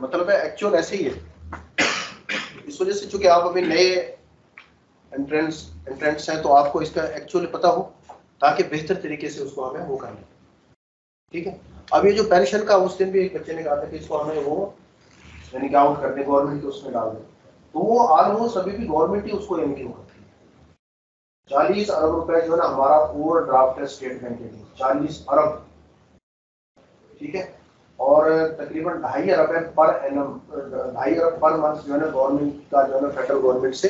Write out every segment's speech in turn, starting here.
तो मतलब है एक्चुअल ऐसे ही है। इस वजह से चूंकि आप अभी नए एंट्रेंस हैं तो आपको इसका एक्चुअली पता हो ताकि बेहतर तरीके से उसको हमें वो करना। ठीक है। अब ये जो पेंशन का उस दिन भी एक बच्चे ने कहा था कि इसको हमें वो यानी कि आउट कर दे, गवर्नमेंट के उसमें डाल दे, तो वो ऑलमोस्ट अभी भी गवर्नमेंट ही उसको यानी कि वो करती है। 40 अरब रुपए जो है ना हमारा ओवर ड्राफ्ट है स्टेट बैंक के लिए, 40 अरब। ठीक है। और तकरीबन 2.5 अरब है पर एनम, 2.5 अरब पर मंथ जो है ना गवर्नमेंट का जो है ना फेडरल गवर्नमेंट से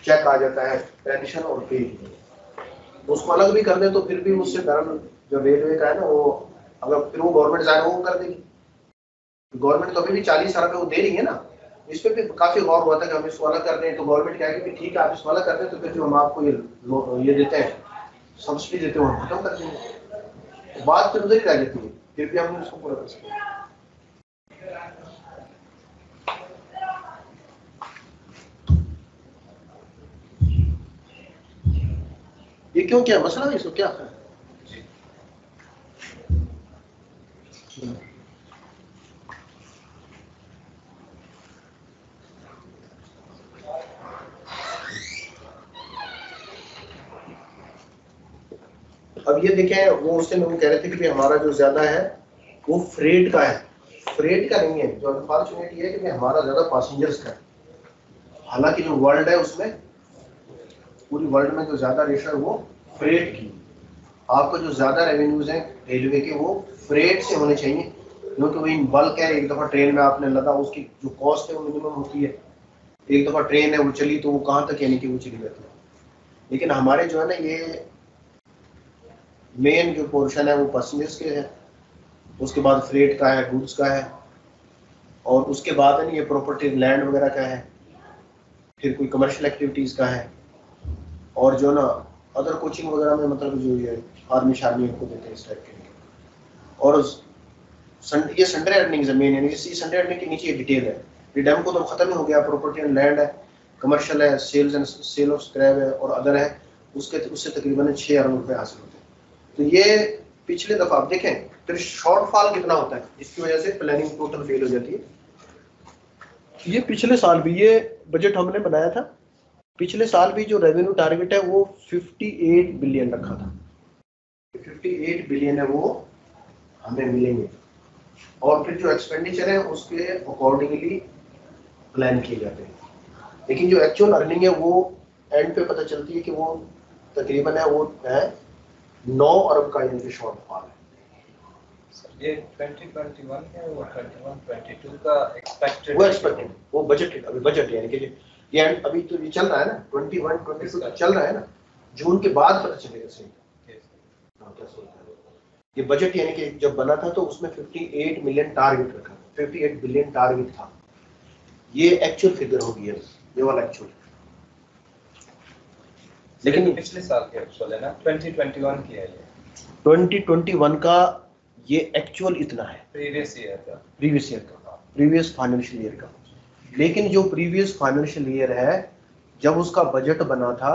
चेक आ जाता है पेंशन और पे। उसको अलग भी कर दे तो फिर भी उससे धर्म जो रेलवे का है ना वो अगर फिर वो गवर्नमेंट जाए वो कर देगी। गवर्नमेंट तो अभी भी 40 अरब वो दे रही है ना, इस पे भी काफी गौर हुआ था कि हम इसको अलग कर दें, तो गवर्नमेंट कहेगी कि ठीक है आप इसको अलग कर दें तो फिर जो हम आपको ये देते हैं सब्सिडी देते हैं वो खत्म कर देंगे। बात फिर उधर ही रह जाती है, फिर भी हमने उसको पूरा कर सकते। ये क्यों क्या मसला है, इसको क्या है? अब ये देखें वो उससे वो कह रहे थे कि हमारा जो ज्यादा है वो फ्रेट का है, फ्रेट का नहीं है। जो अनफॉर्चुनेट ये है कि हमारा ज्यादा पैसेंजर्स का है। हालांकि जो वर्ल्ड है उसमें पूरी वर्ल्ड में जो ज्यादा रेशो है वो फ्रेट की। आपको जो ज्यादा रेवेन्यूज हैं रेलवे के वो फ्रेट से होने चाहिए, क्योंकि वो इन बल्क है। एक दफा ट्रेन में आपने लगा उसकी जो कॉस्ट है वो मिनिमम होती है। एक दफा ट्रेन है वो चली तो वो कहाँ तक यानी कि वो चली जाती है। लेकिन हमारे जो है ना ये मेन जो पोर्शन है वो पैसेंजर्स के है, उसके बाद फ्रेट का है, गुड्स का है, और उसके बाद है ना ये प्रॉपर्टी लैंड वगैरह का है, फिर कोई कमर्शियल एक्टिविटीज का है, और जो ना अदर कोचिंग वगैरह में मतलब जो ये आर्मी शार्मी को देते हैं इस टाइप के। और ये संडे अर्निंग जमीन है, इसी संडे अर्निंग के नीचे ये डिटेल है। रिडम को तो खत्म हो गया, प्रॉपर्टी एंड लैंड है, कमर्शियल है, sales and sale of scrap है, और अदर है उससे तकरीबन 6 अरब रुपए हासिल होते हैं। तो ये पिछले दफा आप देखें फिर शॉर्टफॉल कितना होता है, इसकी वजह से प्लानिंग टोटल फेल हो जाती है। ये पिछले साल भी ये बजट हमने बनाया था, पिछले साल भी जो रेवेन्यू टारगेट है वो 58 बिलियन रखा था। 58 बिलियन है वो हमें मिलेंगे, और फिर जो एक्सपेंडिचर है उसके अकॉर्डिंगली प्लान किए जाते हैं। लेकिन जो एक्चुअल अर्निंग है वो एंड पे पता चलती है कि वो तकरीबन है वो है 9 अरब का इनके शॉर्टफॉल है। ये 2021 है, वो 21-22 का एक्सपेक्टेड, वो एक्सपेक्टेड, वो बजटेड, अभी बजट यानी कि ये अभी तो ये चल रहा है ना 21-22 चल रहा है ना, जून के बाद पता चलेगा सही क्या सोचता है। ये बजट यानी कि जब बना था तो उसमें 58 मिलियन टारगेट रखा, 58 बिलियन टारगेट था। ये एक्चुअल फिगर होगी ये वाला एक्चुअल, लेकिन पिछले साल के एक्चुअल है ना 2021 की है ये, 2021 का ये एक्चुअल इतना है प्रीवियस ईयर का, प्रीवियस फाइनेंशियल ईयर का। लेकिन जो प्रीवियस फाइनेंशियल ईयर है जब उसका बजट बना था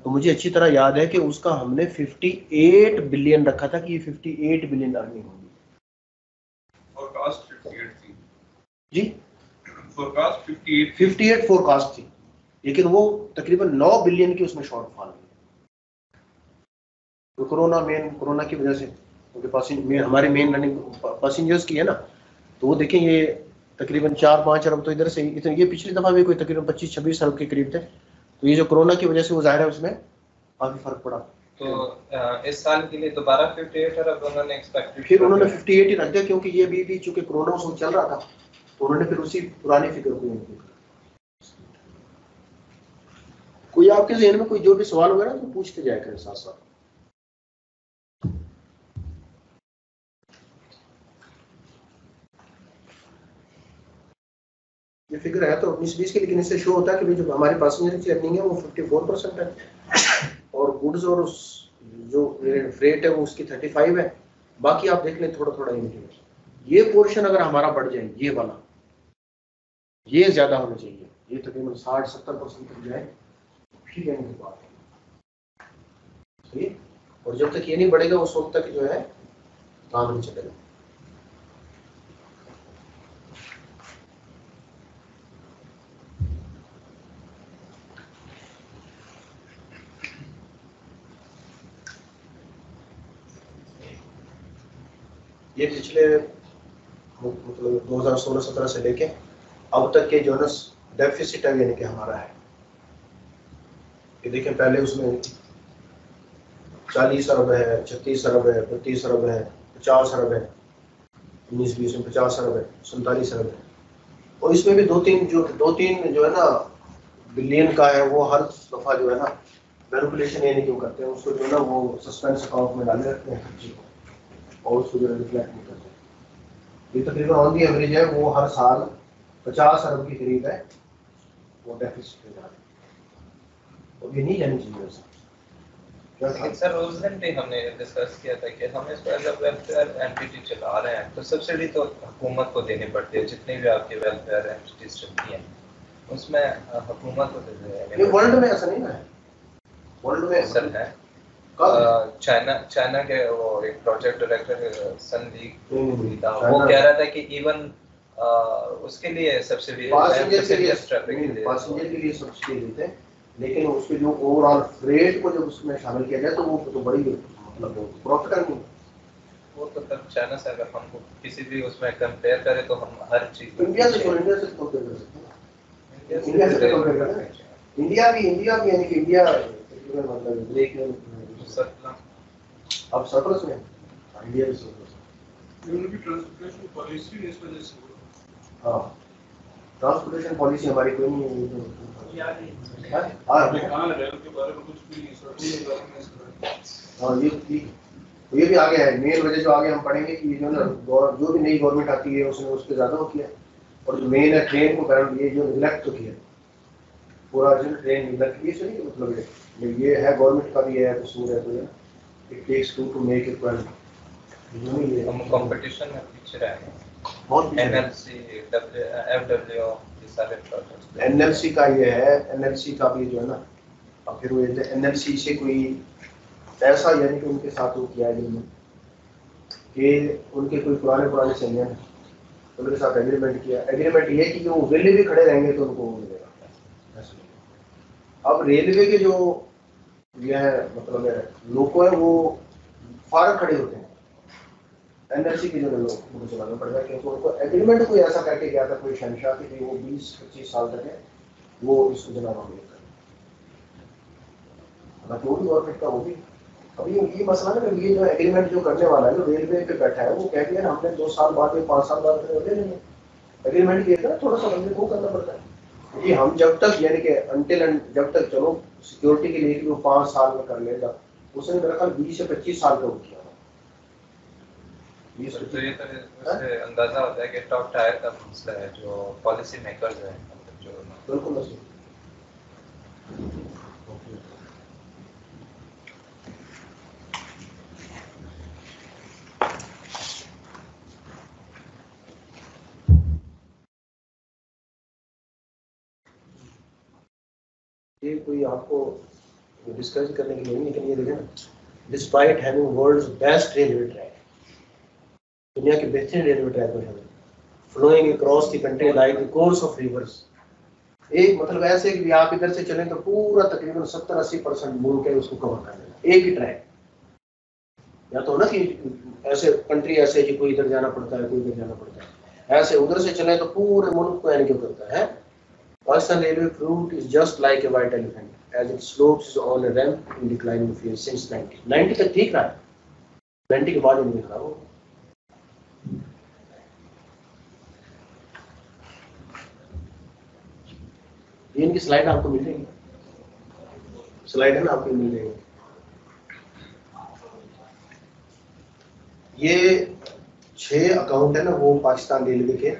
तो मुझे अच्छी तरह याद है कि उसका हमने 58 बिलियन रखा था कि ये 58 बिलियन अर्निंग होगी। फोरकास्ट 58 थी जी, फोरकास्ट 58 फोरकास्ट थी, लेकिन वो तकरीबन 9 बिलियन की उसमें शॉर्टफॉल हुई। तो कोरोना की वजह से क्योंकि हमारे मेन रनिंग पैसेंजर्स की है ना, तो वो देखें ये तकरीबन 4-5 अरब तो इधर से इतने, ये पिछली दफा भी कोई तकरीबन 25-26 अरब के करीब थे। तो ये जो कोरोना की वजह से वो जाहिर है उसमें काफी फर्क पड़ा। तो इस साल के लिए दोबारा 58 अरब उन्होंने एक्सपेक्टेड, फिर उन्होंने 58 ही रख दिया क्योंकि ये भी चूंकि कोरोना उस वक्त चल रहा था तो उन्होंने फिर उसी पुरानी फिगर को इनक्लूड किया। कोई आपके जहन में कोई जो भी सवाल वगैरह तो पूछते जाए करें साथ साथ। ये फिगर है तो 19-20 की, लेकिन इससे शो होता है कि जो हमारे पैसेंजर की अर्निंग है वो 54% है, और गुड्स और जो फ्रेट है वो उसकी 35 है। बाकी आप देख लें थोड़ा थोड़ा इनके ये पोर्शन अगर हमारा बढ़ जाए, ये वाला ये ज्यादा होना चाहिए, ये तकरीबन 60-70% तक जाए, ठीक है इनकी बात है। और जब तक ये नहीं बढ़ेगा उस वक्त तक जो है काम नहीं चलेगा। ये पिछले मतलब 2016-17 से लेके अब तक के जो है डेफिसिट है यानी कि हमारा है। ये देखें पहले उसमें 40 अरब है, 36 अरब है, 32 अरब है, 50 अरब है, 19-20 में 50 अरब है, 47 अरब है। और इसमें भी दो तीन जो है ना बिलियन का है, वो हर दफा जो है ना मैनिपुलेशन यानी क्यों करते हैं उसको जो है ना वो सस्पेंस अकाउंट में डाले रखते हैं खर्चे को और उसको जो है रिफ्लेक्ट नहीं करते। ये तकरीबन ऑन दी एवरेज है वो हर साल 50 अरब के करीब है वो डेफिसिट में जा रहा है और ये नहीं जानी चाहिए वैसे। लेकिन सर उस दिन भी हमने डिस्कस किया था कि हम इसको एज अ वेलफेयर एंटिटी चला रहे हैं तो सब्सिडी तो हुकूमत को देनी पड़ती है, जितनी भी आपकी वेलफेयर एंटिटीज चलती हैं उसमें हुकूमत को देनी। ये वर्ल्ड में ऐसा नहीं है, वर्ल्ड में सर है चाइना के वो एक प्रोजेक्ट डायरेक्टर संदीप था, वो कह रहा था कि इवन उसके लिए सब्सिडी पैसेंजर के लिए सब्सिडी देते हैं, लेकिन उसके जो ओवरऑल फ्रेट को जब उसमें शामिल किया जाए तो वो तो बड़ी मतलब प्रॉफिट अर्निंग। वो तो तब चाइना से अगर हमको किसी भी उसमें कंपेयर करें तो हम हर चीज इंडिया से कंपेयर कर सकते हैं। इंडिया भी यानी कि इंडिया मतलब ब्रेक में अब सरप्लस में इंडिया भी सरप्लस यूनिटी ट्रांसपोर्टेशन पॉलिसी इस वजह से। हाँ ट्रांसपोर्टेशन पॉलिसी हमारी कोई नहीं है कहाँ रेल के बारे में कुछ भी हाँ ये भी आगे है। मेन वजह जो आगे हम पढ़ेंगे कि जो ना जो भी नई गवर्नमेंट आती है उसने उस पर ज़्यादा वो किया और जो मेन है ट्रेन को कारण ये जो निगलेक्ट तो किया पूरा जो ट्रेन निगलेक्ट ये नहीं मतलब ये है गवर्नमेंट का भी है कसूर है तो it takes to make it well. हम कंपटीशन में पीछे रह गए बहुत एनएलसी एफडब्ल्यू ये सारे प्रोजेक्ट्स। एनएलसी का ये है, एनएलसी का भी जो है ना अब फिर वो एनएलसी से कोई ऐसा यानी कि उनके साथ वो किया है जिनमें कि उनके कोई पुराने सैन्य हैं उनके साथ एग्रीमेंट किया। एग्रीमेंट ये कि वो रेलवे भी खड़े रहेंगे तो उनको मिलेगा। अब रेलवे के जो ये है मतलब लोग है वो फॉरन खड़े होते हैं, एनएलसी के जो लोग उनको चलाना पड़ेगा क्योंकि उनको एग्रीमेंट कोई ऐसा करके गया था कोई शहनशाह कि वो 20-25 साल तक है वो इसको जलाना मिलेगा। गवर्नमेंट का वो भी अभी ये मसला ना ये जो एग्रीमेंट जो करने वाला है जो रेलवे पे बैठा है वो कह दिया हमने 2 साल बाद या 5 साल बाद ले लेंगे। एग्रीमेंट किया था थोड़ा सा बंदे को करना पड़ता है कि हम जब तक यानी कि अनटिल जब तक चलो सिक्योरिटी के लिए कि वो 5 साल में कर लेगा उसने मेरा ख्याल 20 से 25 साल का वो किया। तो ये उससे अंदाजा होता है कि टॉप टायर का मसला है जो पॉलिसी मेकर्स हैं जो बिल्कुल ये कोई आपको डिस्कस करने के लिए नहीं, लेकिन ये देखें ना despite having world's best railway track, दुनिया के बेहतरीन रेलवे ट्रैक में है flowing across the country like the course of rivers. एक मतलब ऐसे कि आप इधर से चलें तो पूरा तकरीबन 70-80% मुल्क है उसको कवर कर लेना एक ही ट्रैक। या तो ना कि ऐसे कंट्री ऐसे कि कोई इधर जाना पड़ता है कोई इधर जाना पड़ता है, ऐसे उधर से चले तो पूरे मुल्क को यानी क्यों करता है। Pakistan railway route is just like a white elephant as it slopes on a ramp in declining phase since 90 तक ठीक रहा है, 90 के बाद इनमें खराब हो। ये इनकी स्लाइड आपको मिल जाएगी, स्लाइड है ना आपको मिल जाएगी। ये 6 अकाउंट है ना वो पाकिस्तान रेलवे के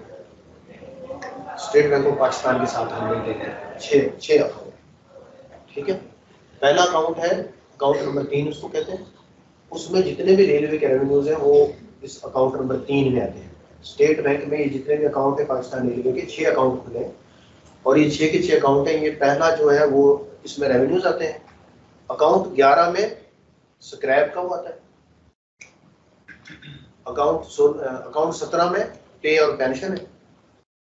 स्टेट बैंक ऑफ पाकिस्तान के साथ हम मिलते हैं 6 अकाउंट, ठीक है। पहला अकाउंट है अकाउंट नंबर 3 उसको कहते हैं, उसमें जितने भी रेलवे के रेवेन्यूज हैं वो इस अकाउंट नंबर 3 में आते हैं। स्टेट बैंक में ये जितने भी अकाउंट है पाकिस्तान रेलवे के 6 अकाउंट खुले हैं और ये 6 के 6 अकाउंट हैं। ये पहला जो है वो इसमें रेवेन्यूज आते हैं। अकाउंट 11 में स्क्रैप का आता है, अकाउंट 17 में पे और पेंशन है,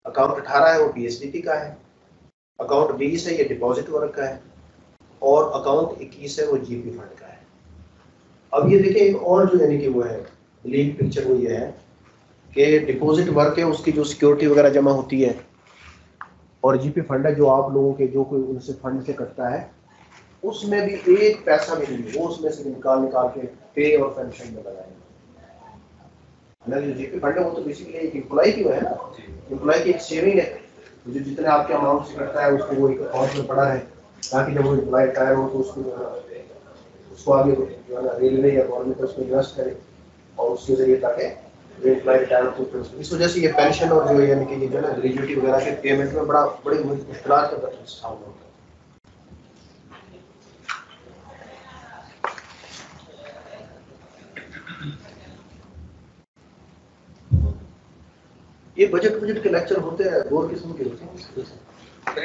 अकाउंट 18 है वो पीएसडीपी का है, अकाउंट 20 है ये डिपॉजिट वर्क का है और अकाउंट 21 है वो जीपी फंड का है। अब ये देखिए एक और जो यानी कि वो है लीग पिक्चर वो ये है कि डिपॉजिट वर्क है उसकी जो सिक्योरिटी वगैरह जमा होती है, और जीपी फंड है जो आप लोगों के जो कोई उनसे फंड से कटता है, उसमें भी एक पैसा भी नहीं है, वो उसमें से निकाल के पे और पेंशन में लगाएंगे। जो जीपी फंड है वो तो बेसिकली एक एम्प्लॉय की है ना, एम्प्लॉय की एक सेविंग है, जो जितने आपके अमाउंट से करता है उसको वो एक अकाउंट में पड़ा है, ताकि जब वो एम्प्लॉय रिटायर हो तो उसको आगे जो है ना रेलवे या गवर्नमेंट उसको इन्वेस्ट करे, और उसके जरिए ताकि जो एम्प्लॉय रिटायर हो तो इस वजह से ये पेंशन और जो यानी कि ये जो है ना ग्रेजुएटी वगैरह के पेमेंट में बड़ी मुश्किलात का सामना होता है। ये बजट के लेक्चर होते हैं, 2 किस्म के होते हैं।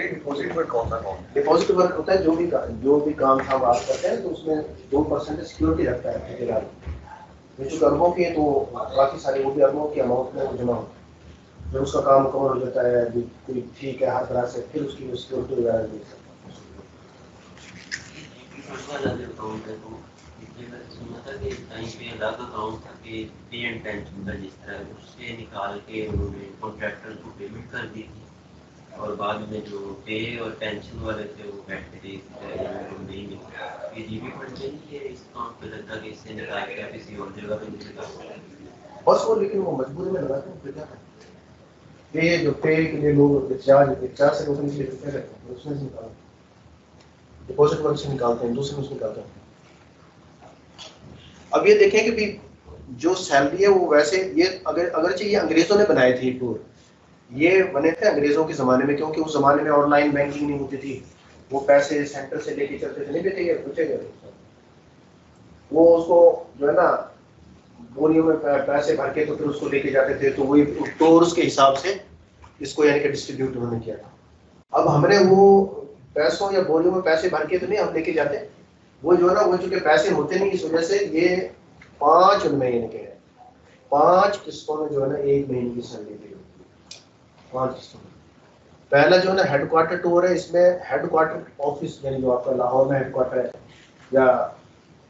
डिपॉजिट वर्क कौन सा काम? डिपॉजिट वर्क होता है जो भी काम हम आप करते हैं तो उसमें 2% सिक्योरिटी रखता है ठेकेदार, जो अरबों के तो काफी सारे वो भी अरबों के अमाउंट में जमा होता है। जब उसका काम कवर हो जाता है कोई ठीक है हर तरह से, फिर उसकी सिक्योरिटी वगैरह दे सकता है। सुना था कि कहीं पे अलग अकाउंट था कि पे एंड पेंशन का, जिस तरह उससे निकाल के उन्होंने कॉन्ट्रैक्टर को पेमेंट कर दी थी, और बाद में जो पे और पेंशन वाले थे वो बैठे थे नहीं मिला। ये जीबी फंड में नहीं है इस अकाउंट पे लगता कि इससे निकाल के किसी और जगह पे मिलेगा बस वो, लेकिन वो मजबूरी में लगाते हैं, फिर क्या करें। पे जो पे के लिए लोग रिचार्ज से रोकने के लिए क्या करते हैं, उसमें से निकालते हैं, डिपॉजिट वर्क से निकालते हैं, दूसरे में से निकालते हैं। अब ये देखें कि भी जो सैलरी है वो वैसे ये अगरचे ये अंग्रेजों ने बनाए थे टूर, ये बने थे अंग्रेजों के ज़माने में, क्योंकि उस ज़माने में ऑनलाइन बैंकिंग नहीं होती थी, वो पैसे सेंटर से लेके चलते थे, नहीं बेटे ये पूछेगा वो उसको जो है ना बोरियों में पैसे भर के तो फिर उसको लेके जाते थे, तो वही टूर्स के हिसाब से इसको यानी कि डिस्ट्रीब्यूट उन्होंने किया था। अब हमने वो पैसों या बोरियों में पैसे भर के तो नहीं हम लेके जाते, वो जो है ना वो चूंकि पैसे होते नहीं, इस वजह से ये 5 महीने के 5 किस्तों में जो है ना 1 महीने की सैलरी दी होती है, 5 किस्तों में। पहला जो है ना हेडक्वार्टर टूर है, इसमें हेडक्वार्टर ऑफिस यानी जो आपका लाहौर में हेडक्वार्टर है या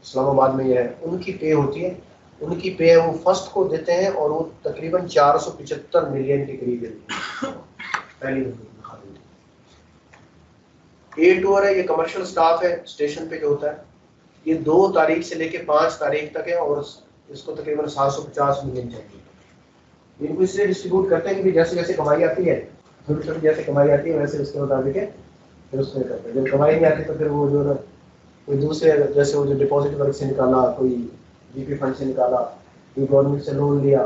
इस्लामाबाद में ये है, उनकी पे होती है, उनकी पे वो फर्स्ट को देते हैं, और वो तकरीबन 475 मिलियन के करीब है पहली। ए टूर है, ये कमर्शियल स्टाफ है स्टेशन पे जो होता है, ये 2 तारीख से लेके 5 तारीख तक है, और इसको तकरीबन 750 मिलियन चाहिए। इनको इसलिए डिस्ट्रीब्यूट करते हैं कि जैसे जैसे कमाई आती है, छोटी छोटी जैसे कमाई आती है वैसे उसके मुताबिक है फिर उसमें करते हैं। जब कमाई नहीं आती तो फिर वो जो है कोई दूसरे, जैसे वो जो डिपॉजिट वर्क से निकाला, कोई जीपी फंड से निकाला, कोई गवर्नमेंट से लोन लिया,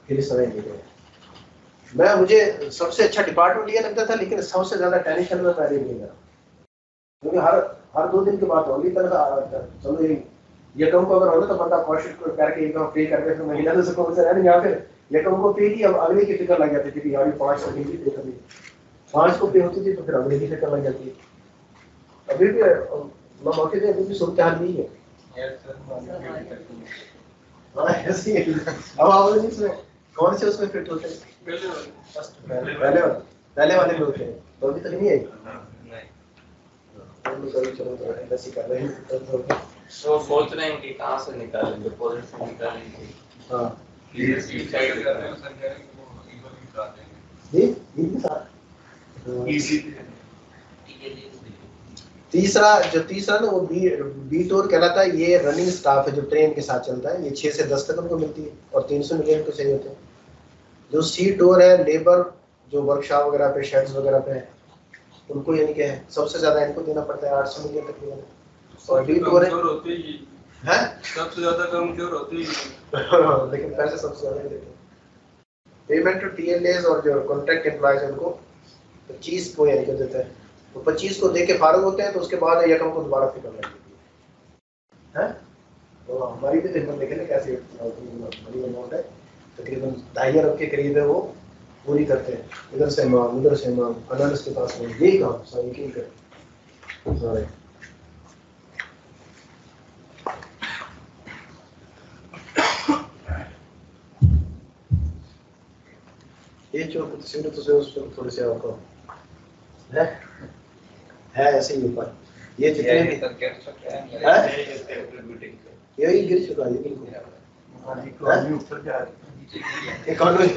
फिर इस तरह निकले। मुझे सबसे अच्छा डिपार्टमेंट ये लगता था, लेकिन सबसे ज्यादा टेंशन में मैं नहीं गया, क्योंकि हर 2 दिन के बाद होली तक चलो ये कम को अगर होना तो बंदा कोशिश करके एकदम पे करके फिर महीना से कौन से रहने, या फिर ये कम को पे की अब अगले की फिक्र लग जाती थी, यार 5 महीने की पे करनी, 5 को पे होती थी तो फिर अगले की फिक्र लग जाती है। अभी भी मौके पे अभी भी सूरत हाल नहीं है। ऐसी है। अब आप इसमें कौन से उसमें फिट होते हैं? पहले वाले लोग थे तो अभी तक नहीं है। चलो तो ऐसे कर रहे हैं तो सोच रहे हैं कि कहाँ से निकालें, डिपॉजिट से निकालेंगे। हाँ ईजी साइड कर रहे हैं सर, कह रहे हैं कि वो ईवर भी कराते हैं। ये साथ ईजी तीसरा ना वो बी टूर कहलाता है। ये रनिंग स्टाफ है जो ट्रेन के साथ चलता है, ये 6 से 10 तक उनको मिलती है और 300 मिलियन को चाहिए होते हैं। जो सी टूर है लेबर जो वर्कशॉप वगैरह पे शेड्स वगैरह पे है उनको यानी कि सबसे ज्यादा इनको देना पड़ता है 800 मिलियन तकरीबन। और बी टूर है सबसे ज्यादा कमजोर होते ही लेकिन पैसे सबसे ज्यादा देते हैं। पेमेंट टू टीएलएस और जो कॉन्ट्रैक्ट एम्प्लॉयज उनको 25 को यानी कि देते हैं, तो 25 को दे के फारग होते हैं, तो उसके बाद यकम को दोबारा फिक्र लगती है। तो हमारी भी देखो देखें ना कैसे बड़ी अमाउंट है, तकरीबन 2.5 अरब के करीब है, वो पूरी करते हैं। इधर से इमाम उधर से इमाम, फाइनेंस के पास यही काम सब एक ही कर सारे। ये जो सीरत से उस पर थोड़ी से आपको है ऐसे ही ऊपर ये जितने भी यही गिर चुका है बिल्कुल। इकोनॉमी ऊपर जा रही है, इकोनॉमी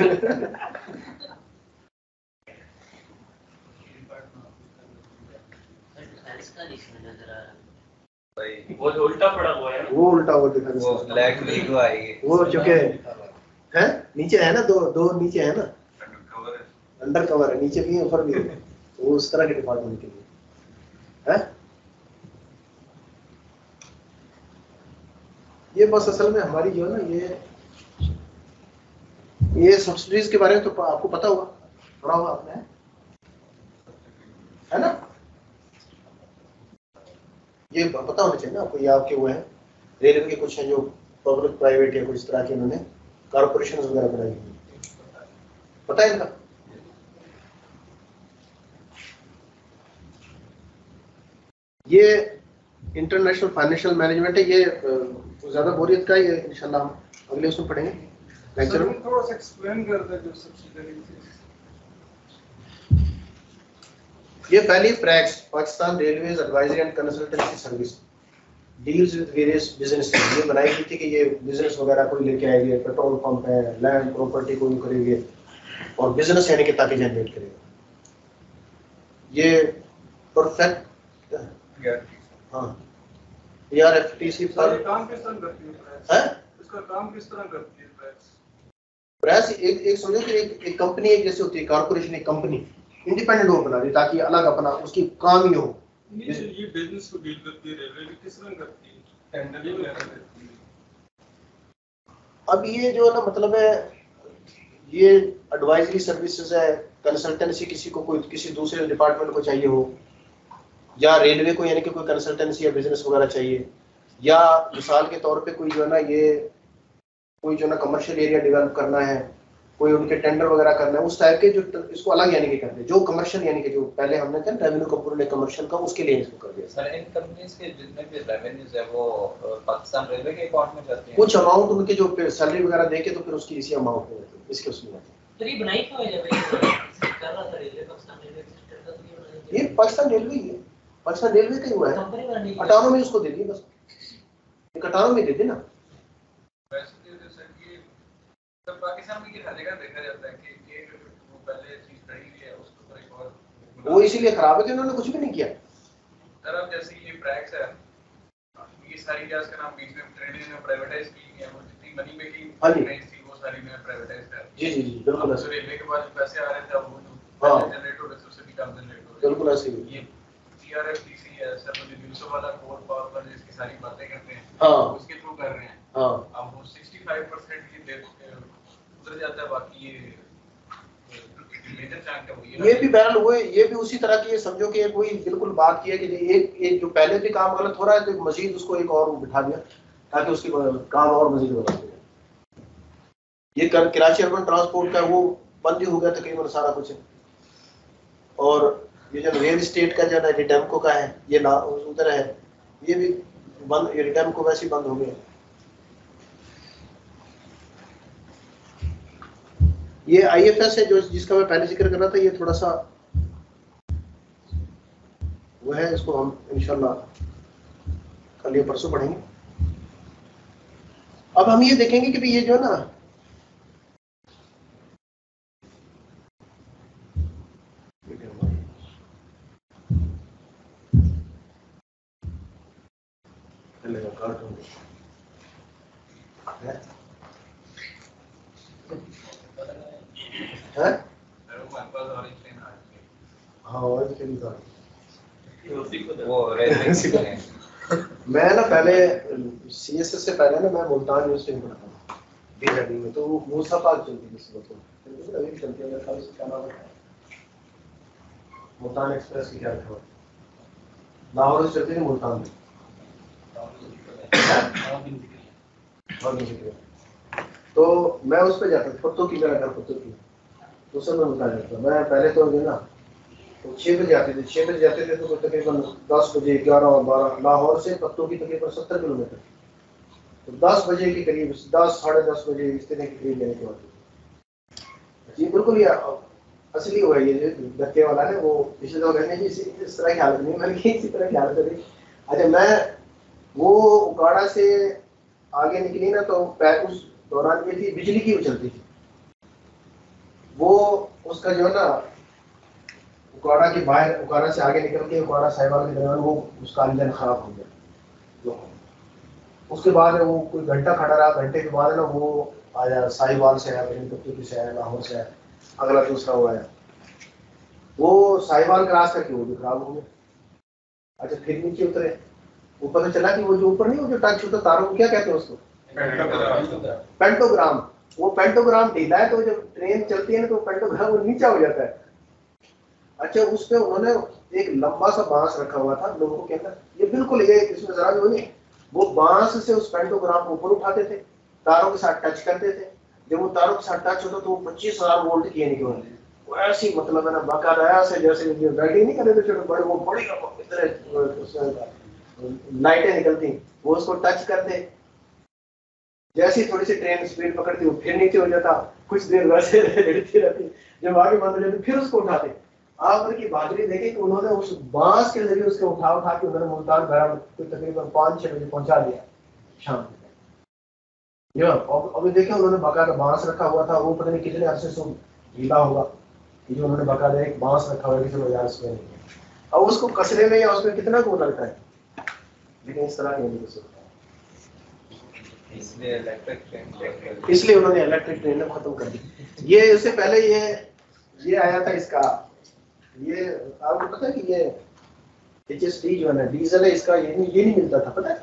वो जो उल्टा पड़ा हुआ है, वो उल्टा हुआ दिखा, वो ब्लैक वीक को आएगी, वो चुके हैं नीचे है ना, दो नीचे है ना, अंडर कवर है, नीचे भी है ऊपर भी है, वो उस तरह के डिपार्टमेंट के लिए है। ये बस असल में हमारी जो है ना, ये सब्सिडीज के बारे में तो आपको पता होगा, पढ़ा होगा आपने, है ना, ये पता होना चाहिए ना आपको। ये आपके वो है रेलवे के कुछ हैं जो पब्लिक प्राइवेट या कुछ तरह के उन्होंने कॉर्पोरेशन वगैरह बनाई हुई, पता है इनका। ये इंटरनेशनल फाइनेंशियल मैनेजमेंट है, ये ज्यादा बोरियत का ही है, इंशाल्लाह हम अगले उसमें पढ़ेंगे। थोड़ा सा एक्सप्लेन कर दे जो सब्सिडरी। ये पहली PRACS Pakistan railways advisory and consultancy service deals with various business, ये बनाई गई थी कि ये बिजनेस वगैरह कोई लेके आएंगे, पेट्रोल पंप है, लैंड प्रॉपर्टी कोई करेंगे और बिजनेस यानी कि ताकि जनरेट करेगा। ये परफेक्ट हाँ ERFTC पर काम किस तरह करती है, इसका काम किस तरह करती है प्रेस? एक समझो कि एक कंपनी एक जैसे होती है, कॉर्पोरेशन एक कंपनी इंडिपेंडेंट हो बना दी ताकि अलग अपना उसकी काम ही हो। ये बिजनेस को डील करती है रेलवे किस तरह करती है, टेंडर वगैरह करती है। अब ये जो ना मतलब है, ये एडवाइजरी सर्विसेज है, कंसल्टेंसी किसी को कोई किसी दूसरे डिपार्टमेंट को चाहिए हो, या रेलवे को यानी कि कोई कंसल्टेंसी या बिजनेस वगैरह चाहिए, या मिसाल के तौर पे कोई जो है ना, ये कोई जो ना कमर्शियल एरिया डेवलप करना है, कोई उनके टेंडर वगैरह करना है, उस टाइप के जो इसको अलग यानी कि करते हैं, जो कमर्शियल यानी कि जो पहले हमने कहा रेवेन्यू कंपोनेंट ने कमर्शियल का, उसके लिए इसको कर दिया। सर इन कंपनीज के जितने भी रेवेन्यूज है वो पाकिस्तान रेलवे के अकाउंट में जाते हैं, कुछ अमाउंट उनके जो सैलरी वगैरह देके तो फिर उसकी इसी अमाउंट में जाती है, इसके उसमें जाती है। तो ये बनाई क्यों है जब ये कर रहा था रेलवे, पाकिस्तान रेलवे सिस्टम का, तो ये पाकिस्तान रेलवे ही है, पाकिस्तान रेलवे का ही हुआ है, कंपनी बनानी है, ऑटोनॉमी उसको दे दी बस, एक ऑटोनॉमी दे दी ना। तो पाकिस्तान में हर जगह देखा जाता है कि एक वो पहले चीज खड़ी हुई है उसको पर एक और वो इसीलिए खराब है कि उन्होंने कुछ भी नहीं किया। सर अब जैसे ये प्रैक्स है, ये सारी क्या इसका नाम बीच में ट्रेडिंग में प्राइवेटाइज की है, वो जितनी मनी मेकिंग थी वो सारी में प्राइवेटाइज कर दी। जी बिल्कुल ऐसे। रेलवे के पास जो पैसे आ रहे थे वो जो जनरेट हो रहे थे उससे भी कम जनरेट हो रहे थे। बिल्कुल ऐसे ही। ये CRFTC है सर, वो जो यूसुफ वाला कोर पावर पर जिसकी सारी बातें करते हैं, हाँ उसके थ्रू कर रहे हैं। हाँ अब वो 65% की उधर जाता है, बाकी ये मेजर चंक है वो ये भी बहरहाल हुए, ये भी उसी तरह की, ये समझो कि कोई बिल्कुल बात की है कि एक जो पहले भी काम गलत हो रहा है तो मजीद उसको एक और बिठा दिया ताकि उसकी काम और मजीद बढ़ा दिया। ये कराची अर्बन ट्रांसपोर्ट का वो बंद ही हो गया तकरीबन सारा कुछ है। और ये जो रियल एस्टेट का जो है रिडेम्को का है, ये ना उधर है, ये भी बंद, ये रिडेम्को वैसे ही बंद हो गया। ये IFS है जो जिसका मैं पहले जिक्र कर रहा था, ये थोड़ा सा वो है, इसको हम इंशाल्लाह कल या परसों पढ़ेंगे। अब हम ये देखेंगे कि भाई ये जो है ना, मैं ना पहले CSS से पहले ना मैं मुल्तान यूनिवर्सिटी में पढ़ा था BRD में, तो वो मूसा पाक चलती थी इस वक्त, अभी भी चलती है, मेरे ख्याल से क्या नाम है, मुल्तान एक्सप्रेस की क्या था, लाहौर से चलती थी मुल्तान में। तो मैं उस पर जाता था, पत्तों की जगह पत्तों की, तो सब मैं बता जाता। मैं पहले तो जो ना तो 6 बजे आते थे, 6 बजे जाते थे तो तकरीबन 10 बजे 11 और 12 लाहौर से पत्तों की तकरीबन 70 किलोमीटर, तो 10 बजे के करीब 10 साढ़े 10 बजे इस तरह के करीब लेने के बाद ये बिल्कुल ये असली हुआ, ये जो धक्के वाला है वो पिछले 2 महीने की इस तरह की हालत नहीं, मैंने इसी तरह की हालत रही। अच्छा मैं वो उकाड़ा से आगे निकली ना तो उस दौरान ये थी बिजली की चलती थी, वो उसका जो है ना उकाड़ा के बाहर, उकाड़ा से आगे निकल के उकाड़ा साहिवाल के दरमियान वो उसका इंजन खराब हो गया। उसके बाद वो कोई घंटा खड़ा रहा, घंटे के बाद ना वो आया साहिवाल से आया, बेनीपट्टी से आया, लाहौर से आया, अगला दूसरा वो आया, वो साहिवाल क्रॉस करके वो भी खराब हो गया। अच्छा फिर नीचे उतरे, वो पता चला कि वो जो ऊपर नहीं, वो जो टच होता तारों को क्या कहते हैं उसको, पेंटोग्राम। वो पेंटोग्राम ढीला है तो जब ट्रेन चलती है ना तो पेंटोग्राम वो नीचा हो जाता है। अच्छा उस पे उन्होंने एक लंबा सा बांस रखा हुआ था लोगों के अंदर, ये बिल्कुल ये इसमें जरा जो नहीं, वो बांस से उस पेंटोग्राम को ऊपर उठाते थे, तारों के साथ टच करते थे, जब वो तारों के साथ टच होता तो वो 25,000 वोल्ट की निकलते, वो ऐसी मतलब है ना बाकायदा से जैसे जो बैटिंग नहीं करते थे छोटे बड़े, वो बड़ी इधर लाइटें निकलती, वो उसको टच करते, जैसी थोड़ी सी ट्रेन स्पीड पकड़ती वो फिर नीचे हो जाता, कुछ देर वैसे रहती रहती, जब आगे बंद हो जाती फिर उसको उठाते। आप उनकी बहादुरी देखें कि उन्होंने उस बांस के जरिए उसको उठा के उन्होंने मुल्तान भरा कोई तकरीबन 5-6 बजे पहुंचा दिया शाम। अभी देखें उन्होंने बाकायदा बांस रखा हुआ था, वो पता नहीं कितने अरसे से ढीला होगा, जो उन्होंने बाकायदा एक बांस रखा हुआ है किसी बाजार से नहीं, अब उसको कसने में या उसमें कितना को लगता है, लेकिन इस तरह नहीं हो सकता, इसलिए उन्होंने इलेक्ट्रिक ट्रेन खत्म कर दी। ये इससे पहले ये आया था इसका, ये आपको पता है कि ये HSD जो है ना डीजल है इसका, ये नहीं मिलता था, पता है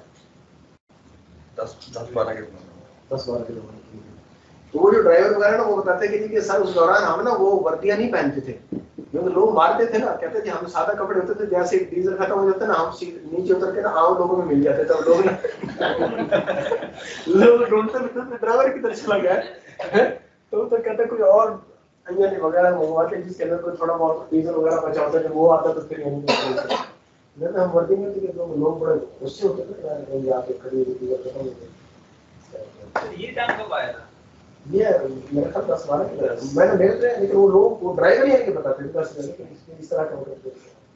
10-12 किलो। तो वो जो ड्राइवर वगैरह ना वो बताते कि सर उस दौरान हम ना वो वर्दियां नहीं पहनते थे, क्योंकि लोग मारते थे ना, कहते थे हम सादा कपड़े होते थे, जैसे डीजल खत्म हो जाता ना हम नीचे उतर के ना आम लोगों में मिल जाते थे, लोग ना लोग ढूंढते थे ड्राइवर की तरह चला गया तो कहते कोई और अंजन वगैरह मंगवाते जिसके अंदर कोई थोड़ा बहुत डीजल वगैरह बचा होता, जब वो आता तो फिर नहीं हम वर्दी में थे, लोग बड़े गुस्से होते थे यहाँ पे खड़ी डीजल खत्म होते। ये टाइम कब आया था? ये मेरे ख्याल 10-12 मैंने मेरे थे, लेकिन वो लोग वो ड्राइवर ही आके बताते थे 10 कि इस तरह का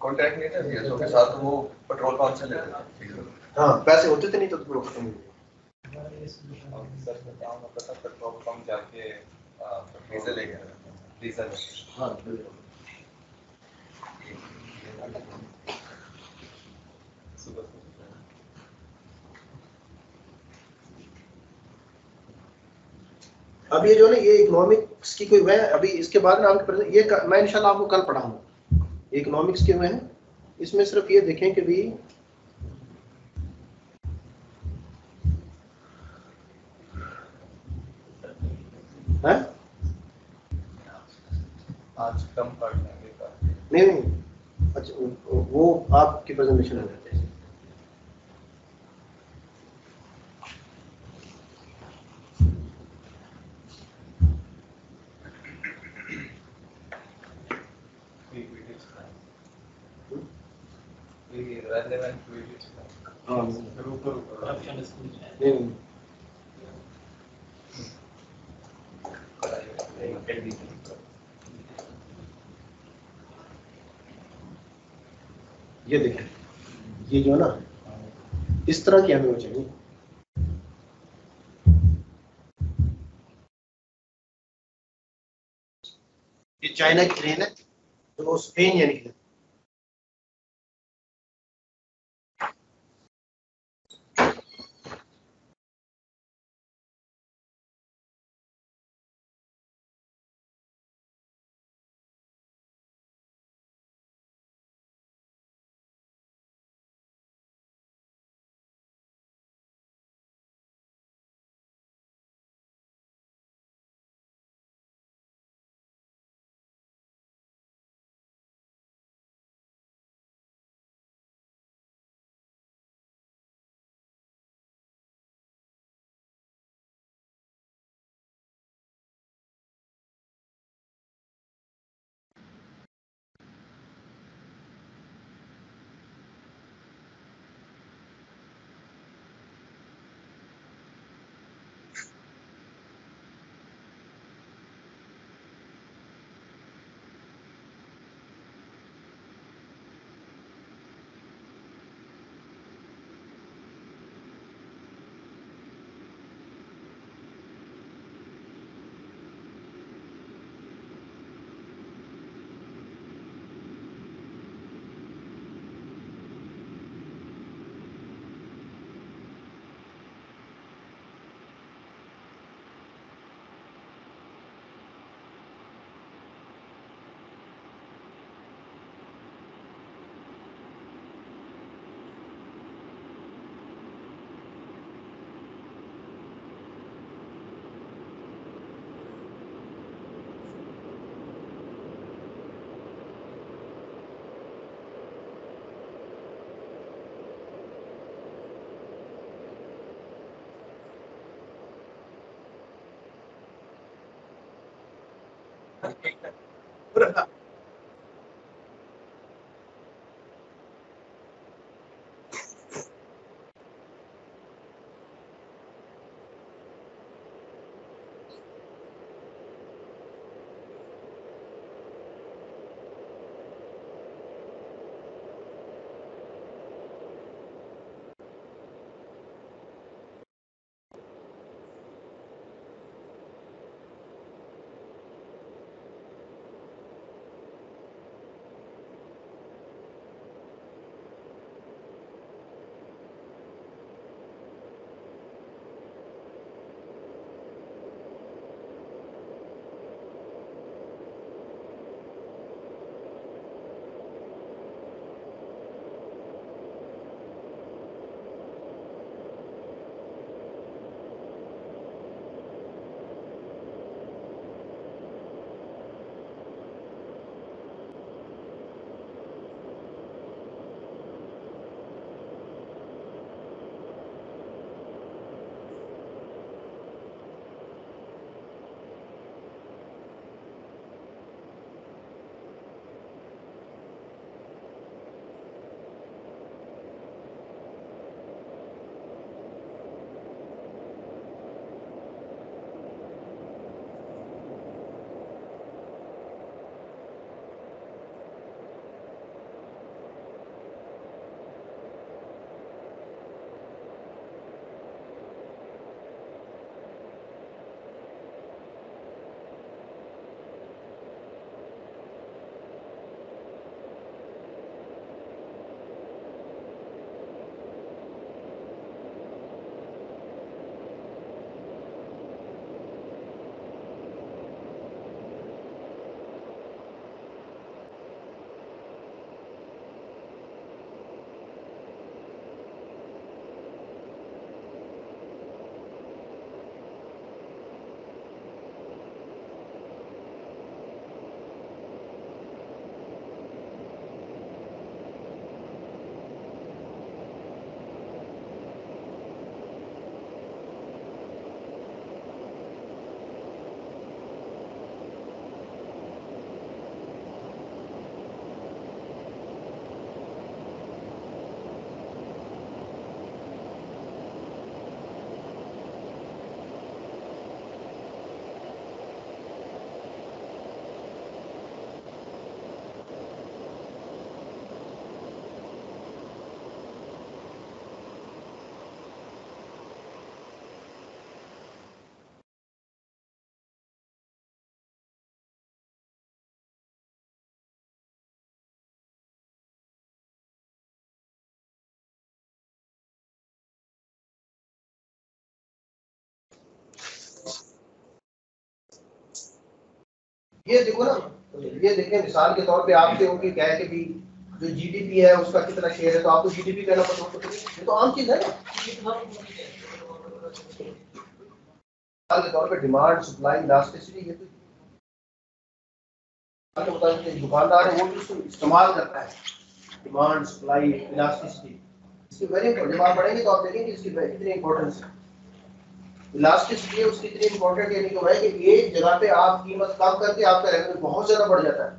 कॉन्टैक्ट नहीं था सीएसओ के साथ, वो पेट्रोल पंप से लेते थे। हाँ पैसे होते थे नहीं तो फिर खत्म हो गया। सर बताऊं ना, पता पेट्रोल पंप जाके डीजल ले गया, डीजल हाँ बिल्कुल। अब ये जो ना ये इकोनॉमिक्स की कोई वह अभी इसके बाद ना ये मैं इंशाल्लाह आपको कल पढ़ाऊंगा इकोनॉमिक्स के वह है, इसमें सिर्फ ये देखें कि भी है आज कम पढ़ लेंगे। नहीं अच्छा वो आपकी प्रेजेंटेशन हो जाते हैं। relevant videos हाँ करप्शन स्कूल नहीं ये देखें ये जो है ना इस तरह की हमें हो चाहिए, ये चाइना की ट्रेन है तो स्पेन यानी कि ये देखो ना, ये देखें मिसाल के तौर पे आपसे होगी क्या है कि भी जो जीडीपी है उसका कितना शेयर है, तो आपको जीडीपी कहना पड़ता है। ये तो आम चीज है ना। मिसाल के तौर पे डिमांड, सप्लाई, इलास्टिसिटी, ये तो दुकानदार है वो भी उसको इस्तेमाल करता है, डिमांड, सप्लाई, इलास्टिसिटी। इसकी वेरी इंपॉर्टेंट, जब आप पढ़ेंगे तो आप देखेंगे इसकी कितनी इंपॉर्टेंस है। इलास्टिसिटी उसकी इतनी इंपॉर्टेंट यानी कि है कि एक जगह पे आप कीमत कम करके आपका रेवेन्यू बहुत ज्यादा बढ़ जाता है,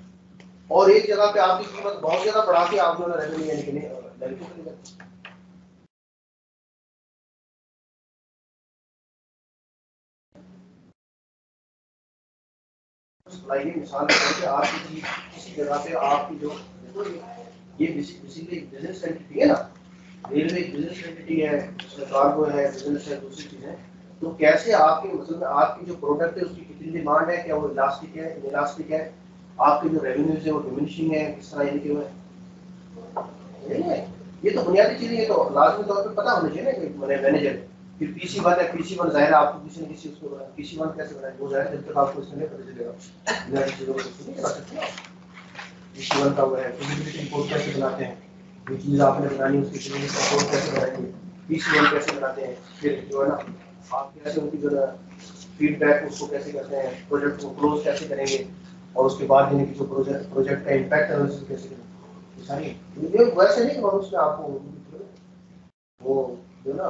और एक जगह पे आपकी कीमत बहुत ज्यादा बढ़ा के आप जो रेवेन्यू यानी कि नेगेटिव कर देते हैं। सप्लाई की मिसाल के आपकी किसी जगह पे आपकी जो ये बेसिकली बिजनेस एंटिटी है ना, रेलवे बिजनेस एंटिटी है, कार्गो है, बिजनेस है, दूसरी चीजें। तो कैसे आपकी मतलब आपकी जो प्रोडक्ट है उसकी कितनी डिमांड है, क्या वो इलास्टिक है, इलास्टिक है, आपके जो रेवेन्यूज है वो डिमिनिशिंग है, किस तरह के हुए। ये तो बुनियादी चीजें, ये तो लाजमी तौर पे पता होना चाहिए ना कि मैनेजर। फिर PC1 है, PC1 जाहिर है आपको किसी न किसी उसको बनाया, PC1 कैसे बनाए वो जाहिर जब तक आपको इसमें नहीं पता चलेगा बुनियादी चीजों को नहीं बता सकते। PC1 का वो है, फिजिबिलिटी रिपोर्ट कैसे बनाते हैं, जो चीज आपने बनानी उसकी फिजिबिलिटी रिपोर्ट कैसे बनाएंगे, PC1 कैसे बनाते हैं, फिर जो है ना आप कैसे उनकी जो फीडबैक उसको कैसे करते हैं, प्रोजेक्ट को क्लोज कैसे करेंगे, और उसके बाद यानी कि जो प्रोजेक्ट का इम्पैक्ट एनालिसिस कैसे करेंगे, सारी ये वैसे नहीं कि उसमें आपको वो जो ना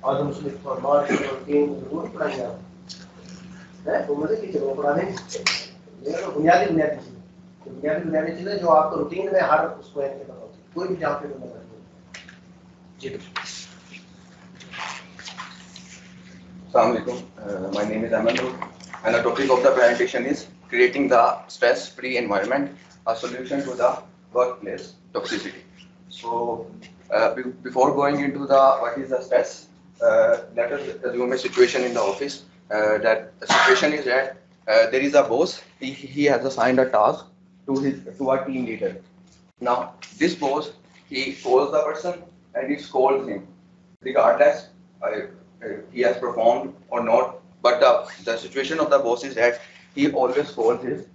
आदम स्मिथ और मार्क्स और किंग वो पढ़ाएंगे आप, है वो मजे की चलो पढ़ा देंगे। तो बुनियादी चीजें जो आपको रूटीन में हर उसको पता होती है, कोई भी जहाँ पे बंदा जी। Assalamualaikum. My name is Aman Noor, and the topic of the presentation is creating the stress-free environment, a solution to the workplace toxicity. So, before going into the what is the stress, let us assume a situation in the office. That the situation is that there is a boss. He has assigned a task to a team leader. Now, this boss, he calls the person and he scolds him, regardless he has performed or not. But the situation of the boss is that he always calls his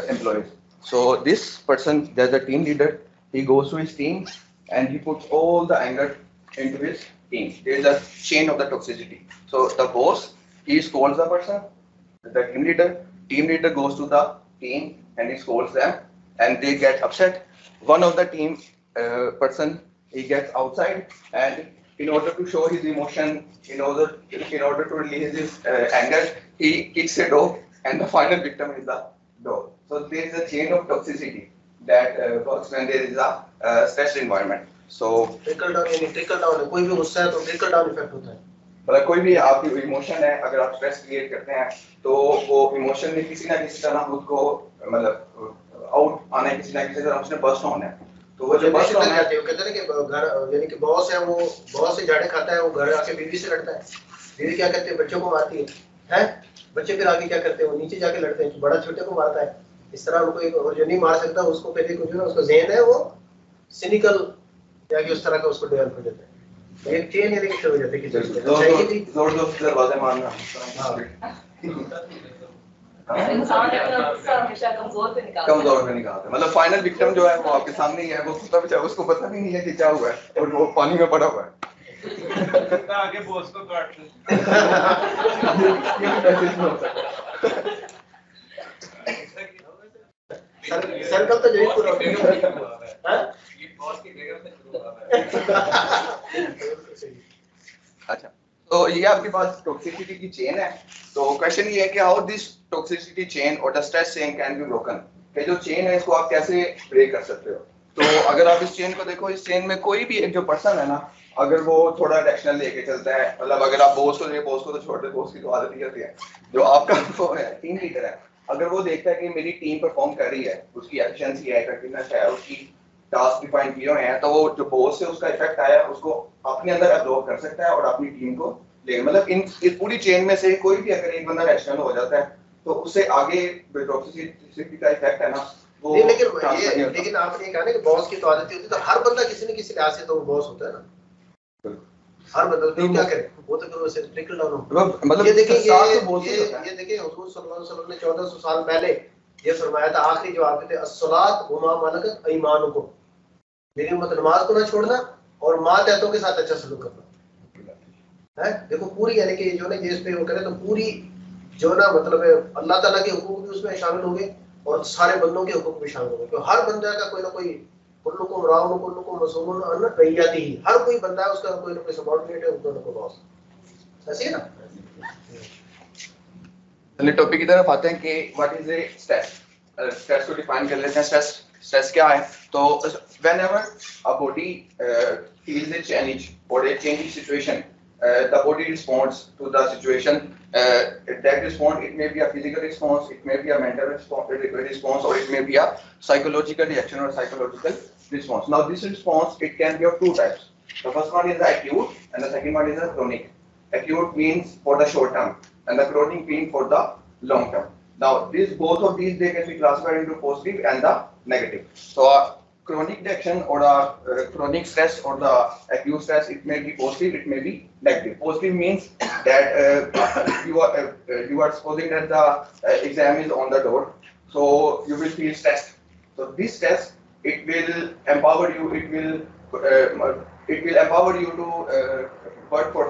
employees. So this person, there's a team leader, he goes to his team and he puts all the anger into his team. There's a chain of the toxicity. So the boss, he scolds the person, the team leader goes to the team and he scolds them and they get upset. One of the team person, he gets outside and in order to show his emotion, in order to release his anger, he kicks a dog and the final victim is the dog. So there is a chain of toxicity that works when there is a stressed environment. So trickle down है, कोई भी गुस्सा है तो trickle down effect होता है। मतलब कोई भी आपकी इमोशन है, अगर आप स्ट्रेस क्रिएट करते हैं तो वो इमोशन में किसी ना किसी तरह खुद को मतलब आउट आना है, किसी ना किसी तरह उसने बर्स्ट होना है। तो वो जो बर्स्ट होना है, वो कहते हैं कि घर यानी कि बॉस है, वो बॉस से झाड़े खाता है, वो घर आके बीवी से लड़ता है, बीवी क्या करती है, बच्चों को मारती है, बच्चे फिर आगे क्या करते हैं, वो नीचे जाके लड़ते हैं, बड़ा छोटे को मारता है। इस तरह उनको एक और जो नहीं मार सकता उसको पहले कुछ ना उसका ज़हन है वो सिनिकल या कि उस तरह का उसको डेवलप हो जाता है। एक चेन यानी कि हो जाता है कि जोर से दरवाजे मारना। इंसान अपना गुस्सा हमेशा कमजोर पे निकालता है। मतलब फाइनल विक्टिम जो है वो आपके सामने ही है, वो खुद भी उसको पता भी नहीं है कि क्या हुआ है और वो पानी में पड़ा हुआ है। आगे बॉस को काट ले। सर्कल तो यही पूरा है। ये बॉस की जगह से शुरू हो रहा है। अच्छा, तो ये आपके पास टॉक्सिसिटी की चेन है। तो क्वेश्चन ये है कि हाउ दिस टॉक्सिसिटी चेन और the stress chain can be broken, कि जो चेन है इसको आप कैसे ब्रेक कर सकते हो। तो अगर आप इस चेन को देखो, इस चेन में कोई भी एक जो पर्सन है ना, अगर वो थोड़ा डायरेक्शनल लेके चलता है, मतलब अगर आप बॉस को तो छोड़ दे, बॉस की तो आदत ही होती है, जो आपका वो है टीम लीडर है, अगर वो देखता है कि मेरी टीम परफॉर्म कर रही है, उसकी एफिशिएंसी है, इफेक्टिवनेस है, उसकी टास्क डिफाइन किए हुए हैं, तो वो जो बॉस से उसका इफेक्ट आया उसको अपने अंदर एब्जॉर्ब कर सकता है और अपनी टीम को ले, मतलब इस पूरी चेन में से कोई भी अगर एक बंदा रैशनल हो जाता है तो उससे आगे टॉक्सिसिटी का इफेक्ट है ना वो। लेकिन आपने कहा ना कि बॉस की तो आदत होती है, तो हर बंदा किसी न किसी लिहाज से तो बॉस होता है ना, हर बंदा तो क्या करे, वो तो फिर वैसे ट्रिकल डाउन हो। मतलब ये देखिए ये देखिए हुजूर सल्लल्लाहु अलैहि वसल्लम ने 1400 साल पहले ये फरमाया था, आखिरी जवाब थे अस्सलात वमा मलकत ईमानुकुम, मेरी उम्मत नमाज को ना छोड़ना और मातहतों के साथ अच्छा सलूक करना है। देखो पूरी यानी कि जो ना ये इस पे वो करे तो पूरी जो ना मतलब अल्लाह ताला के हुकूक भी उसमें शामिल होंगे और सारे बंदों के हुकूक भी शामिल होंगे। तो हर बंदा का कोई ना कोई कुल्लुकुम राउन कुल्लुकुम मसूलुन अन रैयतिही, हर कोई बंदा है उसका कोई ना कोई सबऑर्डिनेट है, उसका कोई बॉस, ऐसे है ना। चलिए टॉपिक की तरफ आते हैं कि what is a stress. Stress को डिफाइन कर लेते हैं। स्ट्रेस क्या है? तो whenever a body feels a change और a changing situation, the body responds to the situation. That response, it may be a physical response, it may be a mental response, or it may be a psychological reaction or psychological response. Now this response, it can be of two types. The first one is the acute and the second one is the chronic. Acute means for the short term and the chronic means for the long term. Now both of these, they can be classified into positive and the negative. So chronic reaction or the chronic stress or the acute stress, it may be positive, it may be negative. Positive means that you are supposing that the exam is on the door, so you will feel stressed. So this stress, it will empower you, it will empower you to work for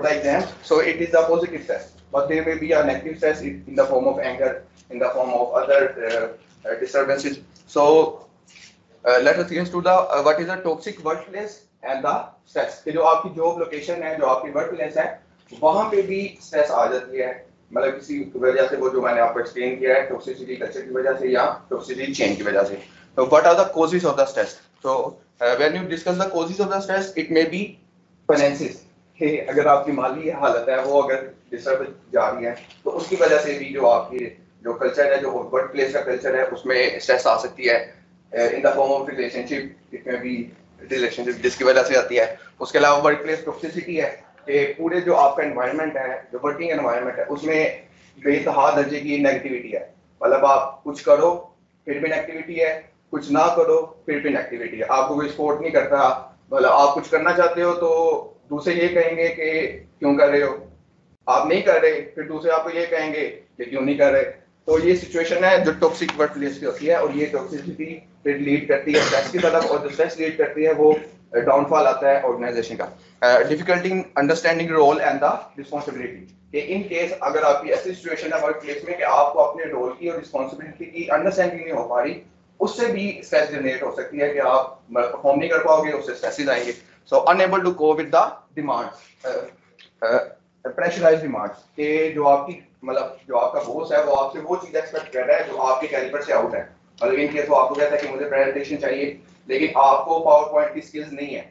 the exam. So it is a positive stress. But there may be a negative stress in the form of anger, in the form of other disturbances. So let us get to the what is a toxic workplace and the stress. कि जो आपकी job location है, जो आपकी work place है, वहाँ पे भी स्ट्रेस आ जाती है, मतलब किसी वजह से, वो जो मैंने आपको एक्सप्लेन किया है, टॉक्सिसिटी कल्चर की वजह से या टॉक्सिसिटी चेन की वजह से। तो what are the causes of the stress? तो when you discuss the causes of the stress, it may be finances, कि अगर आपकी माली हालत है वो अगर डिस्टर्ब जा रही है तो उसकी वजह से भी जो आपकी जो कल्चर है, जो वर्क प्लेस का कल्चर है, उसमें स्ट्रेस आ सकती है in the form of relationship, it में भी रिलेशनशिप जिसकी वजह से आती है। उसके अलावा वर्क प्लेस टॉक्सिसिटी है कि पूरे जो आपका एनवायरनमेंट है, जो वर्किंग एनवायरनमेंट है, उसमें बेतहा दर्जे की नेगेटिविटी है। मतलब आप कुछ करो फिर भी नेगेटिविटी है, कुछ ना करो फिर भी नेगेटिविटी है, आपको कोई सपोर्ट नहीं करता। मतलब आप कुछ करना चाहते हो तो दूसरे ये कहेंगे कि क्यों कर रहे हो, आप नहीं कर रहे फिर दूसरे आपको ये कहेंगे कि क्यों नहीं कर रहे। तो ये सिचुएशन है जो टॉक्सिक वर्क प्लेस की होती है, और ये टॉक्सिसिटी फिर लीड करती है स्ट्रेस की तरफ, और जो स्ट्रेस लीड करती है वो डाउनफॉल आता है ऑर्गेनाइजेशन का। Difficulty in understanding role and the responsibility, कि इन केस अगर आपकी ऐसी सिचुएशन है वर्क प्लेस में कि आपको अपने रोल की और रिस्पॉन्सिबिलिटी की अंडरस्टैंडिंग नहीं हो पा रही, उससे भी स्ट्रेस जनरेट हो सकती है कि आप परफॉर्म नहीं कर पाओगे, उससे स्ट्रेसेस आएंगे। So unable to cope with the demands, pressurised demands, कि जो आपकी मतलब जो आपका बॉस है वो आपसे वो चीज एक्सपेक्ट कर रहा है जो आपके कैलिबर से आउट है। मतलब इन केस वो आपको कहता है कि मुझे प्रेजेंटेशन चाहिए, लेकिन आपको पावर पॉइंट की स्किल्स नहीं है,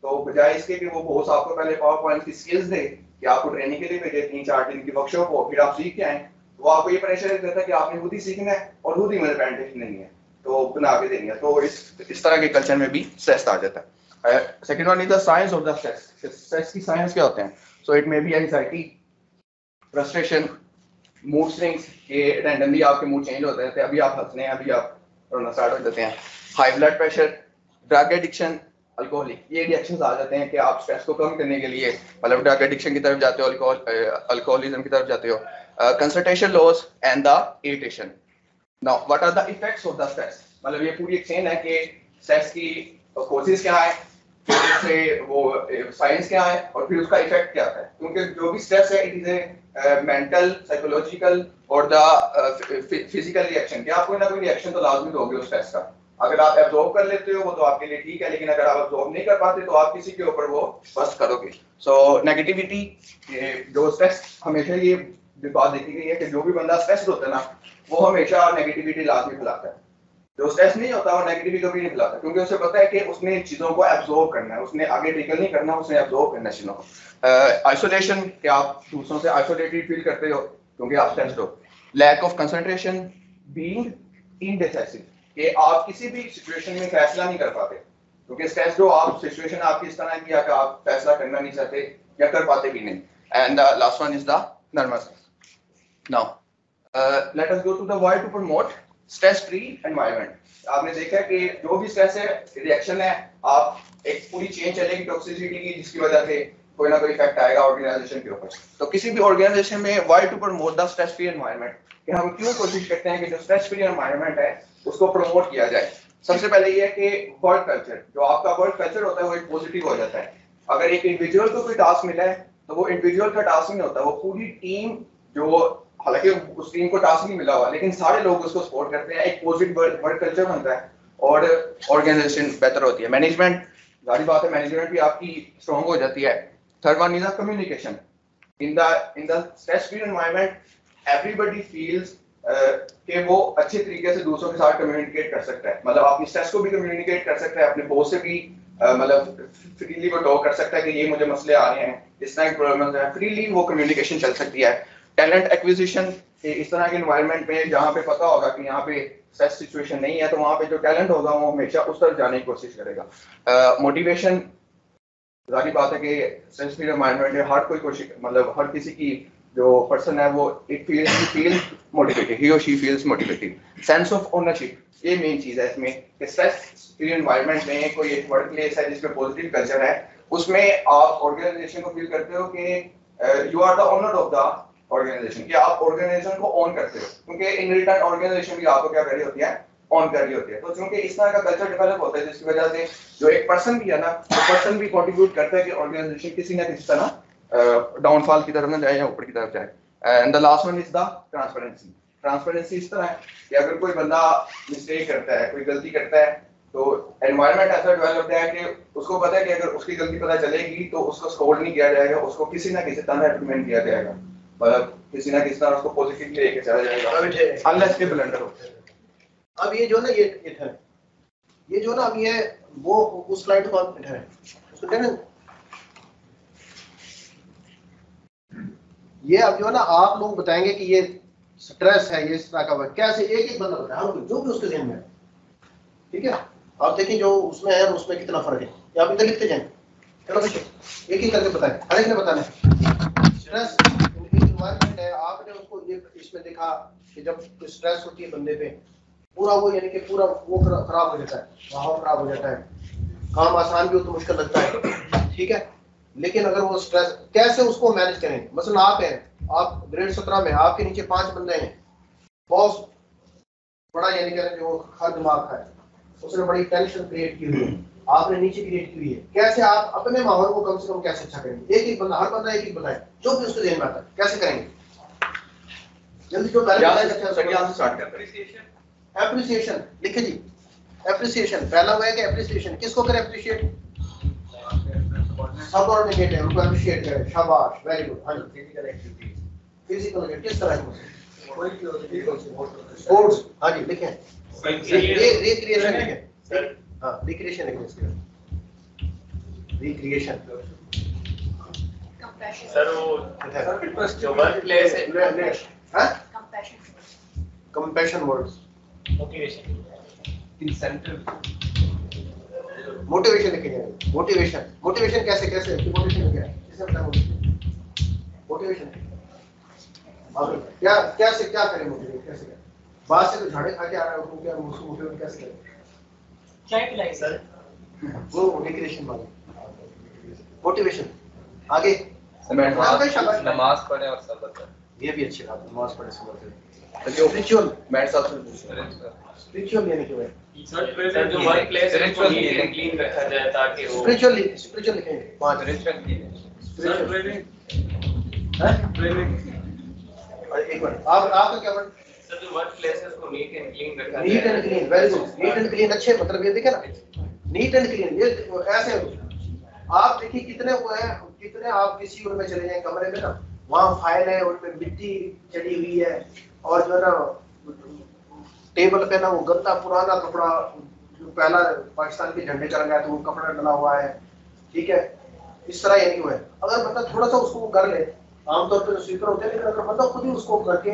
तो बजाय इसके कि वो बॉस आपको पहले पावर पॉइंट की स्किल्स दे, कि आपको ट्रेनिंग के लिए भेजे 3-4 दिन की वर्कशॉप हो, फिर आप सीख के आए, वो आपको ये प्रेशर देता है कि आपने खुद ही सीखना है और खुद ही मुझे प्रेजेंटेशन नहीं है तो बना के देनी है। तो इस तरह के कल्चर में भी स्ट्रेस आ जाता है। Second one is the science of the stress. Stress की साइंस क्या होते हैं? So it may B anxiety, frustration, mood swings, ये रैंडमली आपके मूड चेंज होते रहते हैं, अभी आप हंसने हैं, अभी आप रोना स्टार्ट हो जाते हैं। High blood pressure, drug addiction, alcoholic, ये रिएक्शंस आ जाते हैं कि आप स्ट्रेस को कम करने के लिए मतलब ड्रग एडिक्शन की तरफ जाते हो, अल्कोहलिज्म की तरफ जाते हो, concentration loss and the irritation. Now what are the effects of the stress? मतलब ये पूरी एक चेन है कि स्ट्रेस की कॉजेस क्या है, फिर से वो साइंस क्या है, और फिर उसका इफेक्ट क्या है। क्योंकि जो भी स्ट्रेस है it is a mental, psychological और द फिजिकल रिएक्शन, कि आप कोई ना कोई रिएक्शन तो लाजमी दोगे उस स्ट्रेस का। अगर आप एब्जॉर्ब कर लेते हो वो तो आपके लिए ठीक है, लेकिन अगर आप एब्जॉर्ब नहीं कर पाते तो आप किसी के ऊपर वो बस्ट करोगे। सो नेगेटिविटी, जो स्ट्रेस, हमेशा ये बात देखी गई है कि जो भी बंदा स्ट्रेस्ड होता है ना, वो हमेशा नेगेटिविटी लाजमी फैलाता है। जो स्ट्रेस नहीं होता वो नेगेटिविटी कभी नहीं फैलाता, क्योंकि उसे पता है कि उसने चीजों को एब्जॉर्ब करना है, उसने आगे टेकल नहीं करना, उसने एब्जॉर्ब करना है चीजों को। आइसोलेशन, कि आप दूसरों से आइसोलेटेड फील करते हो क्योंकि आप स्ट्रेस्ड हो। Lack of concentration, being indecisive, कि आप किसी भी सिचुएशन में फैसला नहीं कर पाते, क्योंकि स्ट्रेस जो आप सिचुएशन आपकी इस तरह की है कि आप फैसला करना नहीं चाहते या कर पाते भी नहीं। And the last one is the nervousness. Now let us go to the why to promote stress free environment. आपने देखा कि जो भी स्ट्रेस है, रिएक्शन है, आप एक पूरी चेन चलेगी टॉक्सिसिटी की, जिसकी वजह से कोई ना कोई इफेक्ट आएगा ऑर्गेनाइजेशन के ऊपर। तो किसी भी ऑर्गेनाइजेशन में why to promote the stress free environment, कि हम क्यों कोशिश करते हैं कि जो स्ट्रेस फ्री एनवायरनमेंट है उसको प्रमोट किया जाए। सबसे पहले ये है कि वर्क कल्चर, जो आपका वर्क कल्चर होता है वो एक पॉजिटिव हो जाता है। अगर एक इंडिविजुअल को कोई टास्क मिला है तो वो इंडिविजुअल का टास्क नहीं होता, वो पूरी टीम, जो हालांकि उस टीम को टास्क नहीं मिला हुआ लेकिन सारे लोग उसको सपोर्ट करते हैं, एक पॉजिटिव वर्क कल्चर बनता है और ऑर्गेनाइजेशन बेहतर होती है। मैनेजमेंट, जारी बात है, मैनेजमेंट भी आपकी स्ट्रॉन्ग हो जाती है। Third one is communication. In the stress free environment everybody feels कि वो अच्छे तरीके से दूसरों के साथ कम्युनिकेट कर सकता है। मतलब अपनी स्ट्रेस को भी कम्युनिकेट कर सकता है, अपने बॉस से भी मतलब फ्रीली वो टॉक कर सकता है कि ये मुझे मसले आ रहे हैं, इस तरह की प्रॉब्लम्स हैं, फ्रीली वो कम्युनिकेशन चल सकती है। टैलेंट एक्विजिशन, इस तरह के एनवायरनमेंट में जहाँ पे पता होगा कि यहाँ पे स्ट्रेस सिचुएशन नहीं है, तो वहाँ पे जो टैलेंट होगा वो हमेशा उस तरफ जाने की कोशिश करेगा। मोटिवेशन, जारी बात है कि स्ट्रेस फ्री एनवायरनमेंट में हर कोई कोशिश, मतलब हर किसी की जो पर्सन है वो इट फील्स मोटिवेटेड, ही और she feels motivated. Sense of ownership, ये मेन चीज है इसमें कि स्ट्रेस फ्री एनवायरनमेंट में कोई एक वर्क प्लेस है जिसमें पॉजिटिव कल्चर है, उसमें आप ऑर्गेनाइजेशन को फील करते हो कि you are the owner of the organization, कि आप ऑर्गेनाइजेशन को ऑन करते हो, क्योंकि इन रिटर्न ऑर्गेनाइजेशन भी आपको क्या कर रही होती है, ऑन कर रही होती है। तो क्योंकि इस तरह का कल्चर डेवलप होता है जिसकी वजह से जो एक पर्सन भी है ना, वो पर्सन भी कंट्रीब्यूट करता है कि ऑर्गेनाइजेशन किसी ना किसी तरह डाउनफॉल की तरफ ना जाए या ऊपर की तरफ जाए। And the last one is the transparency. Transparency इस तरह है कि अगर कोई बंदा मिस्टेक करता है, कोई गलती करता है, तो एनवायरनमेंट ऐसा डेवलप है कि उसको पता है कि अगर उसकी गलती पता चलेगी तो उसको स्कोर नहीं किया जाएगा, उसको किसी ना किसी तरह रिकमेंड किया जाएगा। मतलब किसी ना किसी तरह उसको पॉजिटिवली लेके चला जाएगा अनलेस के ब्लेंडर हो। अब ये जो ना ये जो ना अब ये वो उस स्लाइड को आप है उसको देखें। ये अब जो ना आप लोग बताएंगे कि ये स्ट्रेस है, ये इस तरह का कैसे एक एक बंदा बताया जो भी उसके ज़हन में है, ठीक है। आप देखिए जो उसमें है उसमें कितना फर्क है, ये आप इधर लिखते जाएं। चलो बच्चों एक ही करके बताएं, हर एक ने बताना है। स्ट्रेस इन्वायरमेंट है, आपने उसको ये इसमें देखा कि जब स्ट्रेस होती है बंदे पे पूरा वो यानी कि पूरा वो खराब हो जाता है, माहौल खराब हो जाता है, काम आसान भी हो तो मुश्किल लगता है, ठीक है। लेकिन अगर वो स्ट्रेस कैसे उसको मैनेज करें, मसलन आप हैं, आप ग्रेड 17 में, आपके नीचे 5 बंदे हैं, बॉस बड़ा यानी कि जो हर दिमाग का है, उसने बड़ी टेंशन क्रिएट की हुई है, आपने नीचे क्रिएट की हुई है, कैसे आप अपने माहौल को कम से कम कैसे अच्छा करेंगे? एक एक बंदा, हर बंदा एक एक बताए जो भी उसके ध्यान में आता है, कैसे करेंगे जल्दी जो एप्रिसिएशन लिखे जी। एप्रिसिएशन पहला हुआ है कि एप्रिसिएशन किसको करें? एप्रिशिएट सबऑर्डिनेट है, उनको एप्रिशिएट करें, शाबाश, वेरी गुड। हां जी, फिजिकल एक्टिविटीज, फिजिकल किस तरह की? स्पोर्ट्स, हां जी लिखें। रिक्रिएशन लिखें, हां रिक्रिएशन लिखें इसके रिक्रिएशन। सर वो जो वर्क प्लेस है, हां compassion words, motivation, incentive, motivation लिखे जाएंगे। मोटिवेशन, मोटिवेशन कैसे कैसे मोटिवेशन क्या है? किसने बताया मोटिवेशन क्या कैसे क्या करें? मोटिवेट कैसे करें? बात से तो झाड़े खा के आ रहा है उसको, क्या उसको मोटिवेट कैसे करें? चाय पिलाइए सर, वो रिक्रिएशन वाला मोटिवेशन। आगे नमाज पढ़े और सब्र करें, ये भी अच्छी बात, नमाज पढ़े सब्र करें। स्पिरिचुअल मैट्स आल्सो स्पिरिचुअल यानी क्या है? सर जो वर्क प्लेस है उसको नीट एंड क्लीन रखा जाए ताकि वो स्पिरिचुअल लिखेंगे पांच रिचुअल की स्पिरिचुअल ट्रेनिंग एक मिनट आपका क्या वर्ड? सर जो वर्क प्लेस है उसको नीट एंड क्लीन रखा जाए। Neat and clean, very good. Neat and clean अच्छे मतलब ये देखे ना, नीट एंड क्लीन ये ऐसे आप देखिए कितने वो है, कितने आप किसी रूम में चले जाएं कमरे में ना, वहाँ फाइल है उनमें मिट्टी चढ़ी हुई है और जो है ना टेबल पे ना वो गंदा पुराना कपड़ा जो पहला पाकिस्तान के झंडे का रंगा है तो वो कपड़ा डला हुआ है, ठीक है। इस तरह ये नहीं हुआ है। अगर बंदा थोड़ा सा उसको कर ले, आमतौर पर स्वीपर होते हैं, लेकिन अगर बंदा खुद ही उसको करके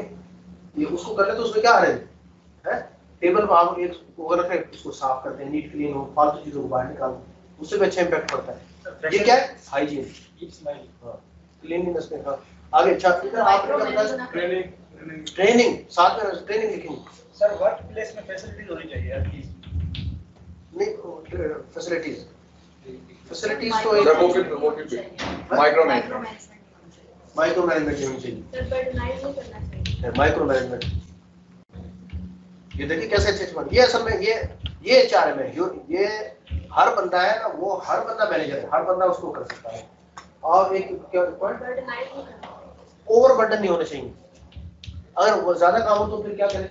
ये उसको कर ले तो उसमें क्या आ रहा है? टेबल पर आप एक वो रखे, उसको साफ करते हैं, नीट क्लीन हो, फालतू चीजों को बाहर निकालो, उससे भी अच्छा इम्पैक्ट पड़ता है। ये क्या है? हाइजीन, क्लीनलीनेस में। हाँ आगे अच्छा ट्रेनिंग, साथ में ट्रेनिंग लिखेंगे सर वर्क प्लेस में फैसिलिटीज होनी चाहिए हर चीज, नहीं फैसिलिटीज तो माइक्रो मैनेजमेंट होनी चाहिए, माइक्रो मैनेजमेंट। ये देखिए कैसे अच्छे बन, ये असल में ये एचआरएम है, ये हर बंदा है ना, वो हर बंदा मैनेजर है, हर बंदा उसको कर सकता है। और एक क्या ओवरबर्डन नहीं होना चाहिए, अगर वो ज्यादा काम हो तो फिर क्या करें?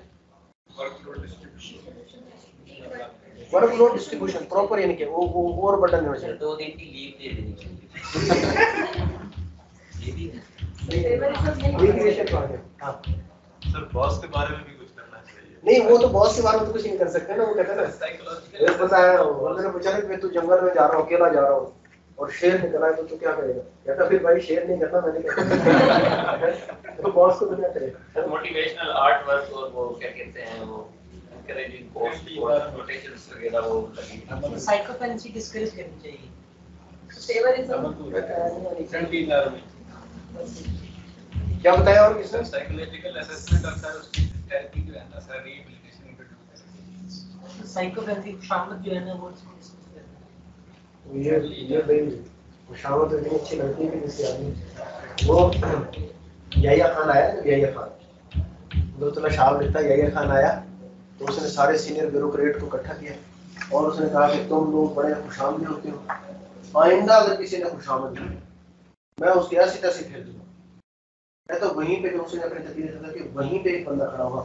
वर्कलोड डिस्ट्रीब्यूशन प्रॉपर यानी कि वो ओवरबर्डन नहीं होना चाहिए। 2 दिन की लीव दे देनी चाहिए। हाँ सर बॉस के बारे में भी कुछ करना चाहिए। नहीं वो तो बॉस के बारे में तो कुछ नहीं कर सकते ना, वो कहते हैं ना साइकोलॉजिकल पता है बंदे ने पूछा कि तू जंगल में जा रहा हूँ, अकेला जा रहा हूँ और शेर निकला है तो तू क्या करेगा? कहता फिर भाई शेर नहीं करना, मैंने क्या तो बॉस को दुनिया करेगा। मोटिवेशनल आर्ट वर्क और वो क्या कहते हैं वो एनकरेजिंग पोस्ट और मोटिवेशंस वगैरह वो लगी। साइकोपेंसी डिस्करेज करनी चाहिए। क्या बताया और किसने? साइकोलॉजिकल असेसमेंट और सर उसकी थेरेपी जो है ना सर रिहेबिलिटेशन पे साइकोपेंसी शामत जो है ना वो डिस्कस करना। ये भाई खुशामद इतनी अच्छी लगती है कि जैसे आदमी वो याया खान आया ना, याया खान अब्दुल्ला शाह लिखता है, याया खान आया तो उसने सारे सीनियर ब्यूरोक्रेट को इकट्ठा किया और उसने कहा कि तुम लोग बड़े खुशामदी होते हो, आइंदा अगर किसी ने खुशामद की मैं उसकी ऐसी तैसी फेर दूंगा। मैं तो वहीं पे जो उसने अपनी तकरीर था कि वहीं पे एक बंदा खड़ा हुआ,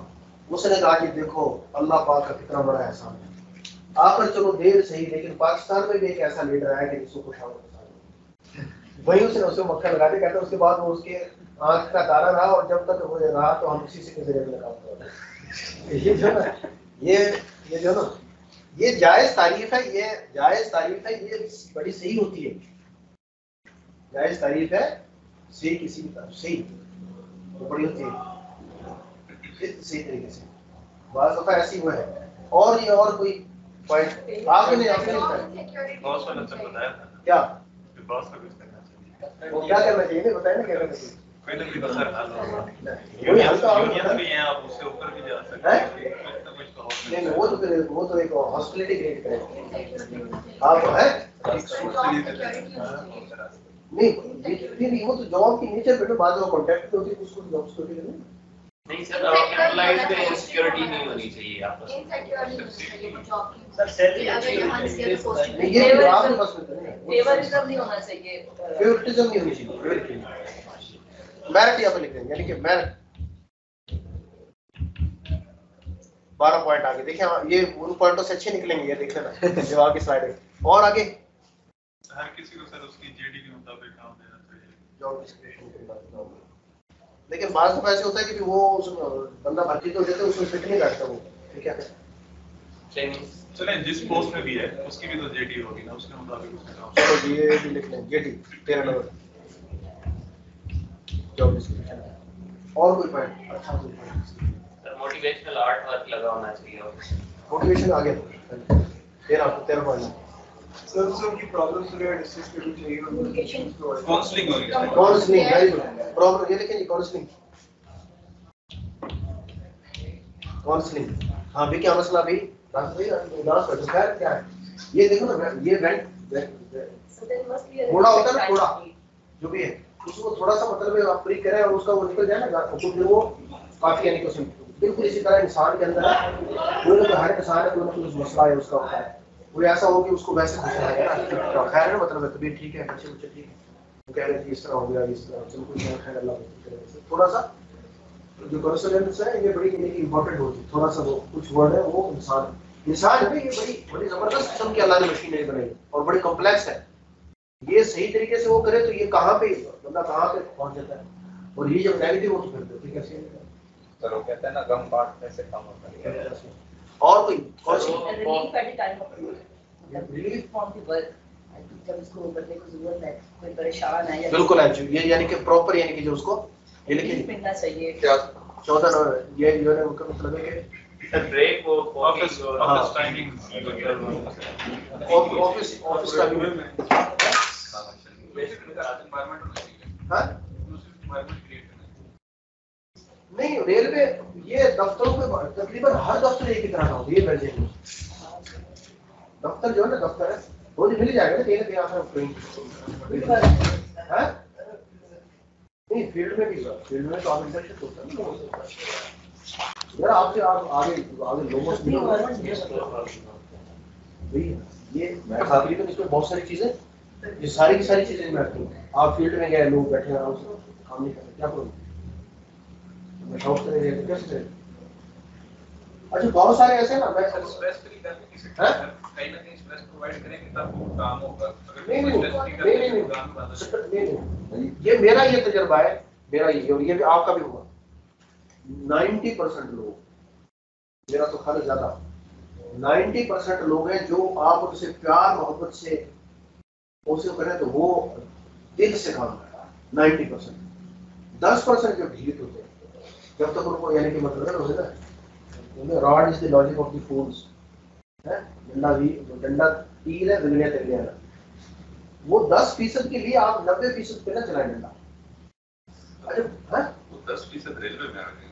उसने कहा कि देखो अल्लाह पाक का कितना बड़ा एहसान है, आकर चलो देर सही लेकिन पाकिस्तान में भी एक ऐसा लीडर आया कि जिसको खुशामद वहीं उसने मक्खन लगा दिया। कहता उसके बाद वो उसके आंख का तारा रहा और जब तक वो रहा तो हम इसी से जरिए में काम कर रहे हैं। ये जो ना ये जो ना ये जायज तारीफ है, ये जायज तारीफ है, ये बड़ी सही होती है। जायज तारीफ है सही, किसी की तरफ सही वो बड़ी होती है सही तरीके से। बात दफा ऐसी वो है। और ये और कोई पॉइंट आपने बॉस वाला तो बताया था क्या कि बॉस का कुछ करना चाहिए, वो क्या करना चाहिए बताया ना क्या करना चाहिए। कोई ना कोई तो सर हाल होगा। वही हाल तो यूनियन भी है, आप उससे ऊपर भी जा सकते हैं, कुछ ना कुछ तो हो नहीं वो तो एक हॉस्पिटलिटी क्रिएट करेगा आप है नहीं वो तो जॉब की नेचर पे बाद में कांटेक्ट पे होती है उसको जॉब सिक्योरिटी करनी नहीं सर, एम्प्लॉइज में इनसिक्योरिटी नहीं होनी चाहिए आपस में। सर सैलरी अगर यहाँ से पोस्ट नहीं ये तो आपके पास में नहीं है फेवरिज्म नहीं होना चाहिए, फेवरिटिज्म नहीं होनी चाहिए, मेरिट यहाँ पे लिख देंगे, यानी कि मेरिट 12 पॉइंट आगे देखिए ये उन पॉइंटों से अच्छे निकलेंगे, ये देख लेना जो आगे स्लाइड है। और आगे हर किसी को सर उसकी जेडी के मुताबिक काम देना चाहिए, जॉब डिस्क्रिप्शन के बाद। लेकिन बाद में ऐसे होता है कि वो बंदा भर्ती तो हो जाता है उसमें फिट नहीं बैठता वो, ठीक है ट्रेनिंग चलें जिस पोस्ट में भी है उसकी भी तो जेडी होगी ना, उसके मुताबिक उसका काम। चलो ये भी लिख लें जेडी 13 नंबर जॉब डिस्क्रिप्शन। और कोई पॉइंट अच्छा कोई point sir motivational art work लगा होना चाहिए। मोटिवेशन आगे 13 पॉइंट सर की प्रॉब्लम्स वगैरह डिस्कस करनी चाहिए, काउंसलिंग होगी sir. Counselling very good problem ये लिखें जी काउंसलिंग। काउंसलिंग हाँ भी क्या मसला भी उदास है खैर क्या है ये देखो ना ये थोड़ा होता है ना थोड़ा जो भी है उसको थोड़ा सा मतलब आप फ्री करें और उसका वो निकल जाए ना तो फिर वो काफी यानी कि बिल्कुल इसी तरह इंसान के अंदर कोई ना हर इंसान है कोई ना कोई मसला है उसका होता है वो ऐसा हो कि उसको वैसे घुसना है ना खैर है मतलब तबीयत ठीक है बच्चे बच्चे ठीक है वो कह रहे थे इस तरह हो गया इस तरह चलो कुछ खैर अल्लाह थोड़ा सा जो कॉन्सोनेंस है ये बड़ी इंपॉर्टेंट होती है। थोड़ा सा वो कुछ वर्ड है वो इंसान है ये बड़ी जबरदस्त किस्म की अल्लाह ने मशीनरी बनाई और बड़ी कॉम्प्लेक्स है। ये सही तरीके से वो करे तो ये कहाँ पे बंदा कहाँ पे पहुंच जाता है और ये जब नेगेटिव हो तो फिर तो ठीक है तो वो कहते हैं ना गम बांटने से कम होता है। और कोई relief at the time of relief from the work जब इसको बदलने की जरूरत है, कोई परेशान है या बिल्कुल है ये यानी कि प्रॉपर यानी कि जो उसको ये लिखिए मिलना चाहिए। 14 नंबर ये का मतलब है कि सर ब्रेक वो ऑफिस टाइमिंग ऑफिस का भी एनवायरनमेंट होना चाहिए, हां एनवायरनमेंट क्रिएट करना चाहिए। नहीं रेलवे ये दफ्तरों में तकरीबन हर दफ्तर एक ही तरह का होता है। ये वर्जन दफ्तर जो है ना दफ्तर है वो मिल जाएगा ना कहीं आप हैं नहीं फील्ड में भी फील्ड में तो आप इंटर्नशिप होता है यार आपसे आप आगे लोगों से भाई ये मैं तकरीबन इसमें बहुत सारी चीजें ये सारी की सारी चीजें मैं रखती हूँ। आप फील्ड में गए लोग बैठे आराम से काम नहीं करते क्या करूँ मैं शौक से नहीं कैसे अच्छा बहुत सारे ऐसे ना मैं स्ट्रेस फ्री करने की सकते हैं, कहीं ना कहीं स्ट्रेस प्रोवाइड करेंगे तब वो काम होगा। अगर नहीं स्ट्रेस फ्री करने की काम नहीं ये मेरा ये तजुर्बा है मेरा ये और ये भी आपका भी होगा 90% लोग मेरा तो ख्याल ज्यादा 90% लोग हैं जो आप उनसे प्यार मोहब्बत से उसे करें तो वो दिल से काम कर रहा है 90%। 10% जो ढीठ होते हैं जब तक उनको यानी कि मतलब है ना rod is the logic of the fools है डंडा तीर है बिगड़े तेरे है वो 10% के लिए आप 90% पे ना चलाएं डंडा। अच्छा 10% रेलवे में आ गए।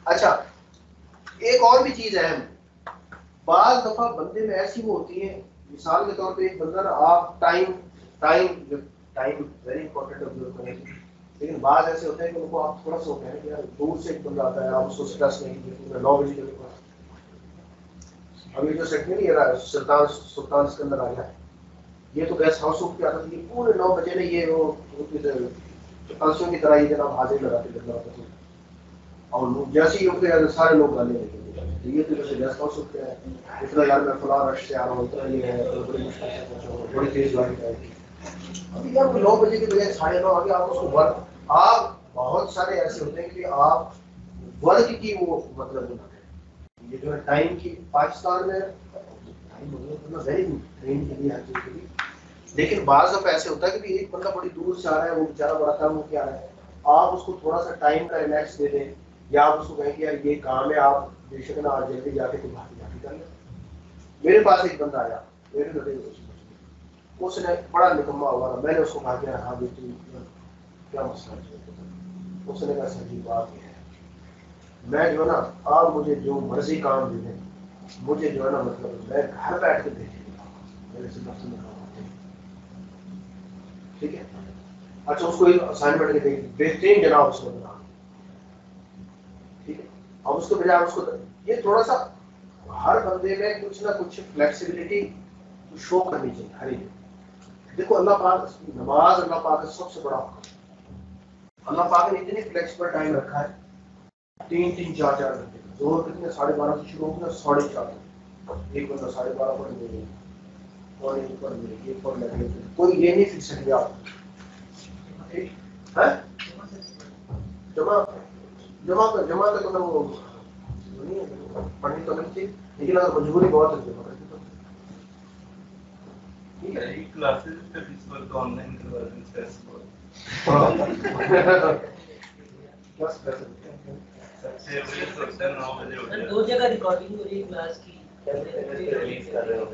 अच्छा एक और भी चीज है बाज दफा बंदे में ऐसी वो होती है मिसाल के तौर पे एक बंदा ना आप टाइम वेरी इंपॉर्टेंट ऑब्जर्व करें लेकिन बाज ऐसे होते हैं कि उनको आप थोड़ा सा होते हैं कि यार दूर से एक बंदा आता है आप उसको स्ट्रेस नहीं कीजिए 9 बजे के अभी जो सेट नहीं रहा सुल्तान इसके अंदर आ गया है ये तो गेस्ट हाउस उठ के आता था ये पूरे 9 बजे ने ये वो कंसों की तरह ये जनाब हाजिर लगाते थे और जैसे ही उठ के सारे लोग गाने लगे ये तो जैसे गेस्ट हाउस उठ के इतना यार मैं फलां रश से आ रहा हूँ इतना ये है बड़ी मुश्किल से बड़ी तेज लाइट है अभी आप 9 बजे के बजाय 9:30 आगे आप उसको वर्क, आप बहुत सारे ऐसे होते हैं कि आप वर्क की वो मतलब नहीं, ये जो है टाइम की पाकिस्तान में टाइम वेरी गुड ट्रेन के लिए हर चीज के लिए, लेकिन बाज़ दफा ऐसे होता है कि एक बंदा बड़ी दूर से आ रहा है, वो बेचारा बड़ा काम हो के आ रहा है, आप उसको थोड़ा सा टाइम का रिलैक्स दे दें, या आप उसको कहें कि यार ये काम है, आप बेशक ना आज जल्दी जाके तो भागी जाके कर लें। मेरे पास एक बंदा आया, मेरे घर उसने बड़ा निकम्मा हुआ था, मैंने उसको कहा कि हाँ बेटी क्या मसला है, उसने कहा सर जी बात ये है, मैं जो है ना आप मुझे जो मर्जी काम दे दें, मुझे जो है ना मतलब मैं घर बैठ के देख मेरे से दफ्तर में काम होते हैं, ठीक है। अच्छा उसको असाइनमेंट के देंगे, बेहतरीन जनाब उसको बना, ठीक है। अब उसको बजाय उसको ये थोड़ा सा हर बंदे में कुछ ना कुछ फ्लेक्सिबिलिटी शो करनी चाहिए हर एक। देखो अल्लाह पाक, नमाज अल्लाह पाक का सबसे बड़ा हुक्म, अल्लाह पाक ने इतनी फ्लेक्सिबल टाइम रखा है, 3-3, 4-4 घंटे, जोर कितने 12:30 से शुरू होगा, 4:30, एक बंदा 12:30 पढ़ ले, और एक पढ़ ले, एक पढ़ ले, कोई ये नहीं फिक्स है आप, ठीक है। जमा तो मतलब वो नहीं है, पढ़नी तो नहीं थी, लेकिन अगर मजबूरी बहुत है जमा करनी तो ठीक है। क्लासेस पे इस वक्त ऑनलाइन करवा दें स्ट्रेस को, बस कर सकते हैं। सबसे बड़ी सोचते 9 बजे हो सर जाए। 2 जगह रिकॉर्डिंग हो रही है क्लास की, रिलीज कर रहे हो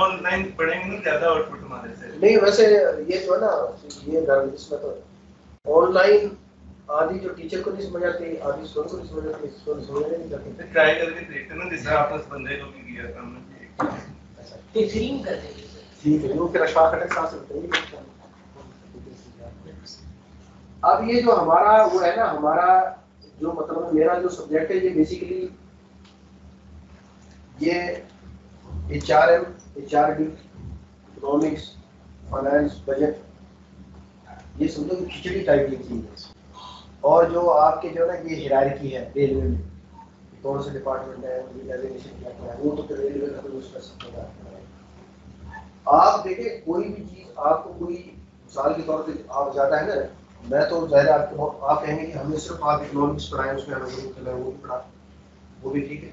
ऑनलाइन पढ़ेंगे ना ज्यादा आउटपुट हमारे से नहीं वैसे ये जो है ना, ये इसमें तो ऑनलाइन आदि जो टीचर को नहीं समझ आती, आदि स्टूडेंट को नहीं समझ आती, स्टूडेंट समझ नहीं जाती। ट्राई करके देखते ना, जिस तरह आपने उस बंदे को भी किया था हमने। टिचरिंग कर देंगे सर। ठीक है, वो फिर अशफाक अटक साहब से बताइए। अब ये जो हमारा वो है ना, हमारा जो मतलब मेरा जो सब्जेक्ट है, ये बेसिकली ये HRM, HRD, economics, finance, budget, ये समझो कि खिचड़ी टाइप की चीज है। और जो आपके जो ना ये हायरार्की है रेलवे में, कौन से डिपार्टमेंट है, डेजिग्नेशन क्या है, वो तो फिर रेलवे का कोई उसका सब होता है। आप देखिए कोई भी चीज आपको कोई मिसाल के तौर पे आप ज्यादा है ना, मैं तो ज़ाहिर आपको आप कहेंगे कि हमने सिर्फ आप इकोनॉमिक्स पढ़ाए, उसमें हमें जरूरत है वो भी पढ़ा, वो भी ठीक है।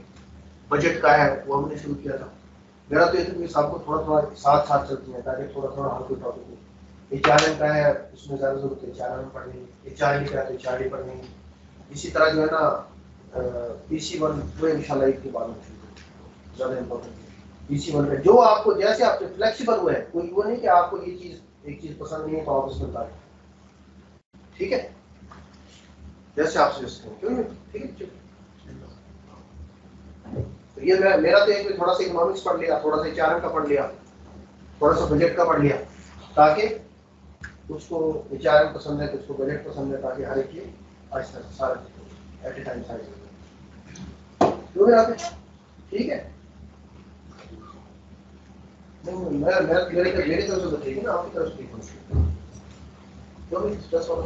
बजट का है वो हमने शुरू किया था, मेरा तो ये सबको थोड़ा थोड़ा साथ साथ चलती है ताकि थोड़ा थोड़ा हर कोई टॉपिक हो। HRM का है उसमें ज़्यादा जरूरत है, HRM पढ़ लेंगे, HRD का है तो HRD पढ़ लेंगे। इसी तरह जो है ना PC1 वो इंशाल्लाह एक के बाद में शुरू ज़्यादा इम्पोर्टेंट है। PC1 में जो आपको जैसे आपके फ्लेक्सिबल हुए हैं, कोई वो नहीं कि आपको ये चीज़ एक चीज़ पसंद नहीं है तो आप उसमें डालें, ठीक है, जैसे आप सजेस्ट करें, क्यों ठीक है। तो ये मेरा तो एक थोड़ा सा इकोनॉमिक्स पढ़ लिया, थोड़ा सा HRM का पढ़ लिया, थोड़ा सा बजट का पढ़ लिया, ताकि उसको HRM पसंद है, उसको बजट पसंद है, ताकि हर एक चीज अच्छा सारा एट ए टाइम साइज क्यों है ठीक है। नहीं मैं मेरे तरफ से बताइए ना, आपकी तरफ से देखो जो भी स्ट्रेस वाला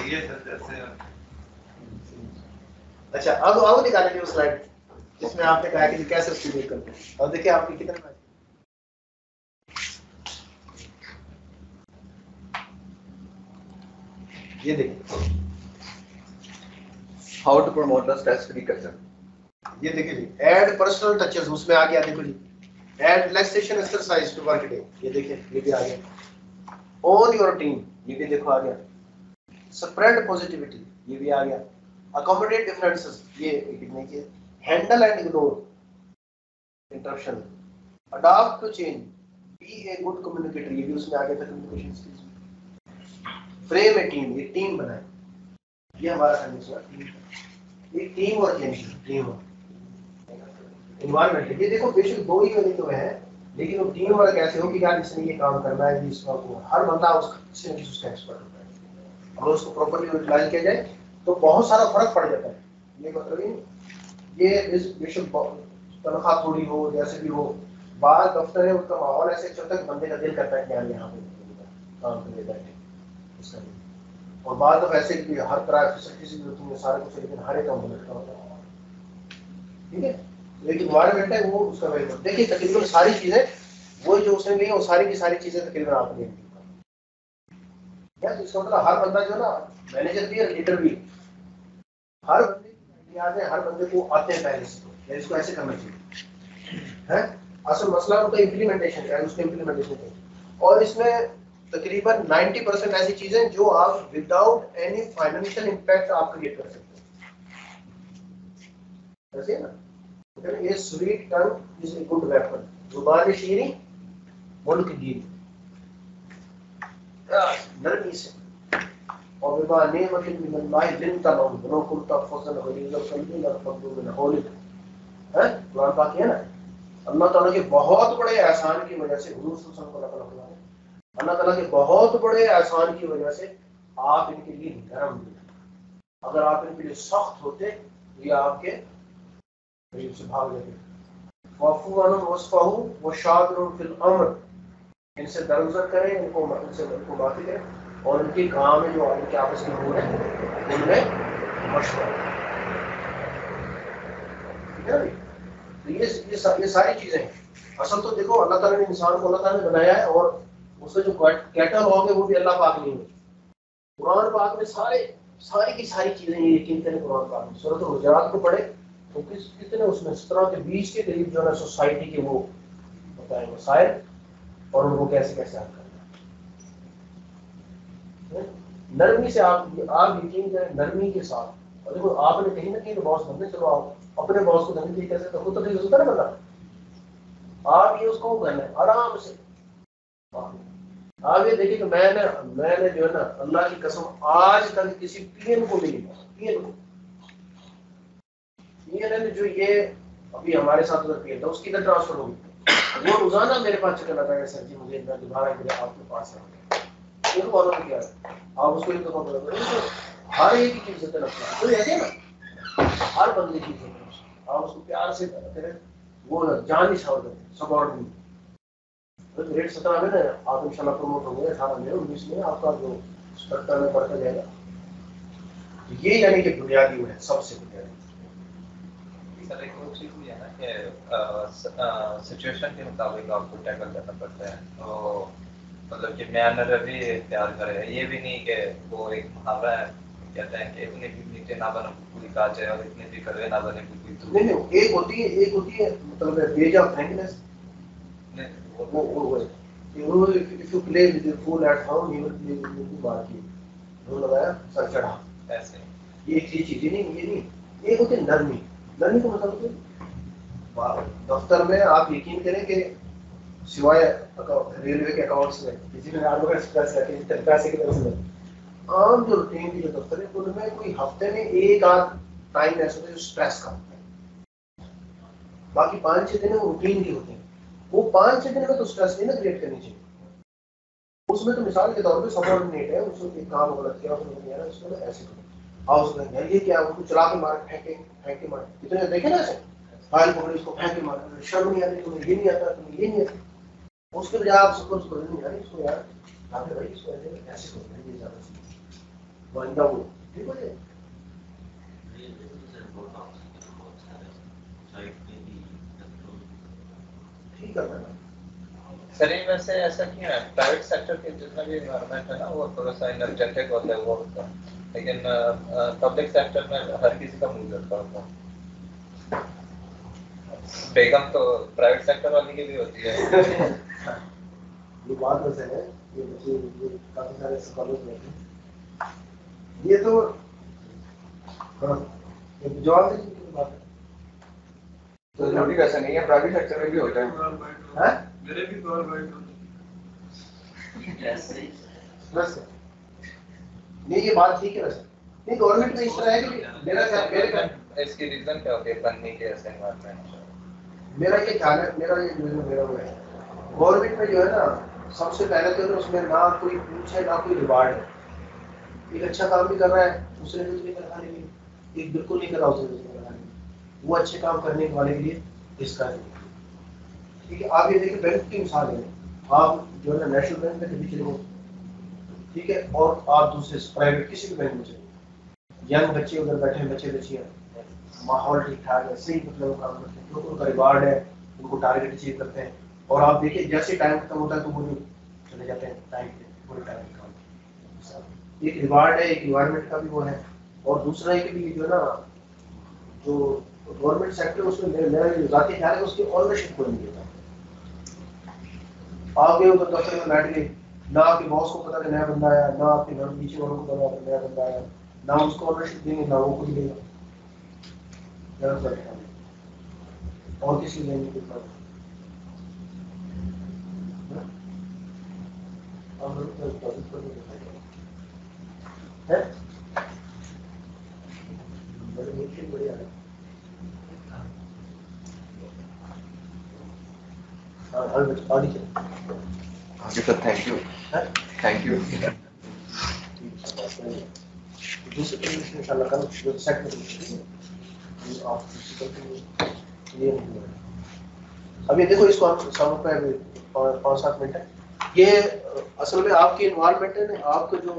ये सर जैसे अच्छा अब निकालेंगे वो स्लाइड जिसमें आपने कहा कि कैसे उसको देख करते हैं। और देखिए आपके कितने ये देखिए how to promote the stress free culture. ये देखिए जी, ऐड पर्सनल टचेस, उसमें आ गया देखो जी, add relaxation exercise to work day, ये देखिए ये भी आ गया। ऑन योर टीम, ये भी देखो आ गया। स्प्रेड पॉजिटिविटी, ये भी आ गया। अकोमोडेट डिफरेंसेस, ये लिखने के। Handle and ignore interruption, adopt to change, be a good communicator, ये भी उसमें आ गया था communication skills. Frame a team, ये टीम बनाए, ये हमारा सेंटेंस है, ये टीम वर्क है, टीम वर्क एनवायरनमेंट। ये देखो बेशक दो ही यूनिट तो है, लेकिन वो टीम वर्क ऐसे हो कि यार इसने ये काम करना है, इसका को हर बंदा उसका किसी न किसी उसका एक्सपर्ट होता है, अगर उसको प्रॉपर्ली यूटिलाइज किया जाए तो बहुत सारा फर्क पड़ जाता है। ये मतलब ये इस बेशक तनख्वाह थोड़ी हो जैसे भी हो, बाहर दफ्तर है उसका माहौल ऐसे चलता है बंदे का दिल करता है कि यार यहाँ पे काम करने बैठे इसका। और बाद में ऐसे कि हर तरह फैसिलिटीज भी होती है सारे कुछ, लेकिन हर एक काम लटका होता है, ठीक है। एक इन्वायरमेंट है वो उसका वैल्यू। देखिए तकरीबन सारी चीजें वो जो उसने ली है वो सारी की सारी चीजें तकरीबन आपने ली है। इसका मतलब हर बंदा जो ना मैनेजर भी है लीडर भी, हर बंदे की याद है, हर बंदे को आते हैं पहले से, इसको ऐसे करना चाहिए है। असल मसला उनका इम्प्लीमेंटेशन का है, उसके इम्प्लीमेंटेशन का। और इसमें तकरीबन 90% ऐसी चीजें जो आप विदाउट एनी फाइनेंशियल इंपैक्ट आप क्रिएट कर सकते हैं, ऐसे है ना। ये sweet tongue is a good weapon, जुबान शीरी मुल्क दी नरमी से। और विवाह नेमत मिनल्लाह दिन तमाम बनो कुलता फजल गलीज़ कल्बी लफदु मिन हौलिक है। कुरान पाक है ना, अल्लाह ताला के बहुत बड़े एहसान की वजह से हुजूर सल्लल्लाहु अलैहि वसल्लम को अल्लाह ताला के बहुत बड़े एहसान की वजह से आप इनके लिए नरम थे। अगर आप इनके लिए सख्त होते ये आपके करीब से भाग जाते। वफ़ू अन वस्फहू व शादिरुन फिल अम्र, इनसे दरगुजर करें, इनको माफी करें और उनके गांव में जो इनके आपस में हो रहे हैं उनमें मशवरा। ठीक है भाई, तो ये सारी चीजें हैं। असल तो देखो अल्लाह ताला ने इंसान को अल्लाह ताला ने बनाया है और उससे जो कैटलॉग है वो भी अल्लाह पाक नहीं है। कुरान पाक में सारी की सारी चीजें ये यकीन करें कुरान पाक में सूरत हुजरात को पढ़े तो कितने उसमें 17 के 20 के करीब जो है ना सोसाइटी के वो बताए मसाइल और उनको कैसे कैसे हल करना है। नरमी से आप यकीन करें, नरमी के साथ। और देखो आपने कहीं ना कहीं बॉस बनने, चलो आप अपने बॉस को धमकी कैसे तो खुद तो ठीक होता है ना बंदा, आप ये उसको करना है आराम से। आप ये देखिए कि मैंने जो है ना अल्लाह की कसम आज तक किसी पीएम को नहीं मिला, पीएम ने जो ये अभी हमारे साथ उधर पीएम था उसकी इधर ट्रांसफर हो गई, वो रोजाना मेरे पास चक्कर लगाता है सर जी मुझे इतना दोबारा आपके पास है क्या है आप उसको एक दफा हर एक की इज्जत रखना है। तो ऐसे ना हर बंदे की इज्जत आप उसको प्यार से करें, वो जान ही छोड़ देते सब। और ग्रेड 17 में ना आप इंशाल्लाह प्रमोट होंगे, 18 में 19 में आपका जो स्ट्रक्चर में बढ़ता जाएगा। ये यानी कि बुनियादी है, सबसे बुनियादी। सर एक और चीज़ भी है ना कि सिचुएशन के मुताबिक आपको टैकल करना पड़ता है। तो मतलब कि मैनर भी तैयार करे, ये भी नहीं कि वो एक मुहावरा है कहते हैं कि इतने भी मीठे ना बनो कोई कांच है और इतने भी कड़वे ना बने कोई दूध। नहीं एक होती है मतलब वेज ऑफ फ्रैंकनेस। वो if you play with your fool at home he will be मार के वो लगाया सर चढ़ा ऐसे। ये चीजें नहीं, ये नहीं। एक होती है नरमी को मतलब दफ्तर में आप यकीन करें कि सिवाय रेलवे के अकाउंट्स में किसी में पैसे की तरफ से आम जो रूटीन की जो दफ्तर है उनमें कोई हफ्ते में एक आध टाइम ऐसा होता है जो स्ट्रेस का होता है, बाकी 5-6 दिन वो रूटीन के होते हैं। वो 5-6 दिन में तो स्ट्रेस नहीं ना क्रिएट करनी चाहिए। उसमें तो मिसाल के तौर पे सबऑर्डिनेट है, उसको एक काम गलत किया उसने नहीं यार इसको ऐसे करो आओ उसने यार ये क्या उसको चला के मार फेंके मार कितने देखे ना ऐसे फाइल पकड़ी उसको फेंके मार, शर्म नहीं आती तुम्हें, ये नहीं आता तुम्हें, ये नहीं आता। उसके बजाय आप सबको उसको नहीं यार इसको यार आगे भाई इसको ऐसे करो ये ज्यादा बंदा वो ठीक हो जाए। ठीक है ना सर ये वैसे ऐसा क्यों है प्राइवेट सेक्टर के जितना भी एनवायरनमेंट है ना वो थोड़ा सा एनर्जेटिक होता है वो होता है, लेकिन पब्लिक सेक्टर में हर किसी का मुंह लड़का होता है। बेगम तो प्राइवेट सेक्टर वाली की भी होती है। ये बात वैसे है ये बच्चे ये काफी सारे स्कॉलर्स बैठे हैं ये तो जवाब देने की बात है। तो जरूरी वैसा नहीं है, प्राइवेट सेक्टर में भी होता है। मेरे भी गवर्नमेंट होती बस नहीं ये बात ठीक है वैसे नहीं गवर्नमेंट में इस तरह है कि मेरा इसकी रीजन क्या होती है बनने के ऐसे एनवायरनमेंट? मेरा ये ख्याल है, मेरा वो है गवर्नमेंट में जो है ना सबसे पहले तो उसमें ना कोई पूछे ना कोई रिवार्ड है। एक अच्छा काम भी कर रहा है दूसरे को नहीं करवाने के लिए, एक बिल्कुल नहीं कर रहा उसे करवाने के, वो अच्छे काम करने वाले के लिए इसका है। ठीक है आप ये देखिए बैंक की मिसाल है, आप जो है ना नेशनल बैंक में कभी चले ठीक है और आप दूसरे प्राइवेट किसी भी बैंक में चले, यंग बच्चे उधर बैठे हैं बच्चे बच्चियाँ माहौल ठीक ठाक है, सही मतलब वो काम करते हैं, जो उनका रिवार्ड है, उनको टारगेट अचीव करते हैं। और आप देखिए जैसे टाइम खत्म होता है तो वो चले जाते हैं टाइम पे, पूरे टाइम काम। एक रिवार्ड है, एक इन्वायरमेंट का भी वो है, और दूसरा है कि जो ना जो गवर्नमेंट सेक्टर उसमें मेरा जाती ख्याल है उसकी ऑनरशिप कोई नहीं देता। आप गए उधर दफ्तर में बैठ गए, ना आपके बॉस को पता कि नया बंदा आया, ना आपके घर नीचे वालों को पता कि नया बंदा आया, ना उसको ऑनरशिप देंगे, ना वो खुद देगा, और किसी लेने के बाद है बढ़िया है। Okay, sir, thank you. Thank you. दूसरे तरीके से इंशाल्लाह कल जो सेट में आप अभी देखो इसको आप समय पे 5-7 मिनट है। ये असल में आपकी इन्वॉल्वमेंट है ना, आपका जो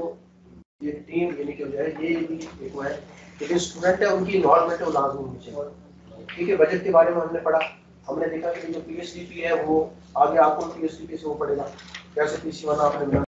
ये टीम यानी कि जो है ये भी एक वो है, लेकिन स्टूडेंट है उनकी इन्वॉल्वमेंट है वो लाजमी होनी चाहिए। ठीक है, बजट के बारे में हमने पढ़ा, हमने देखा कि जो PSDP है वो आगे आपको PSDP से वो पड़ेगा, कैसे PC1 आपने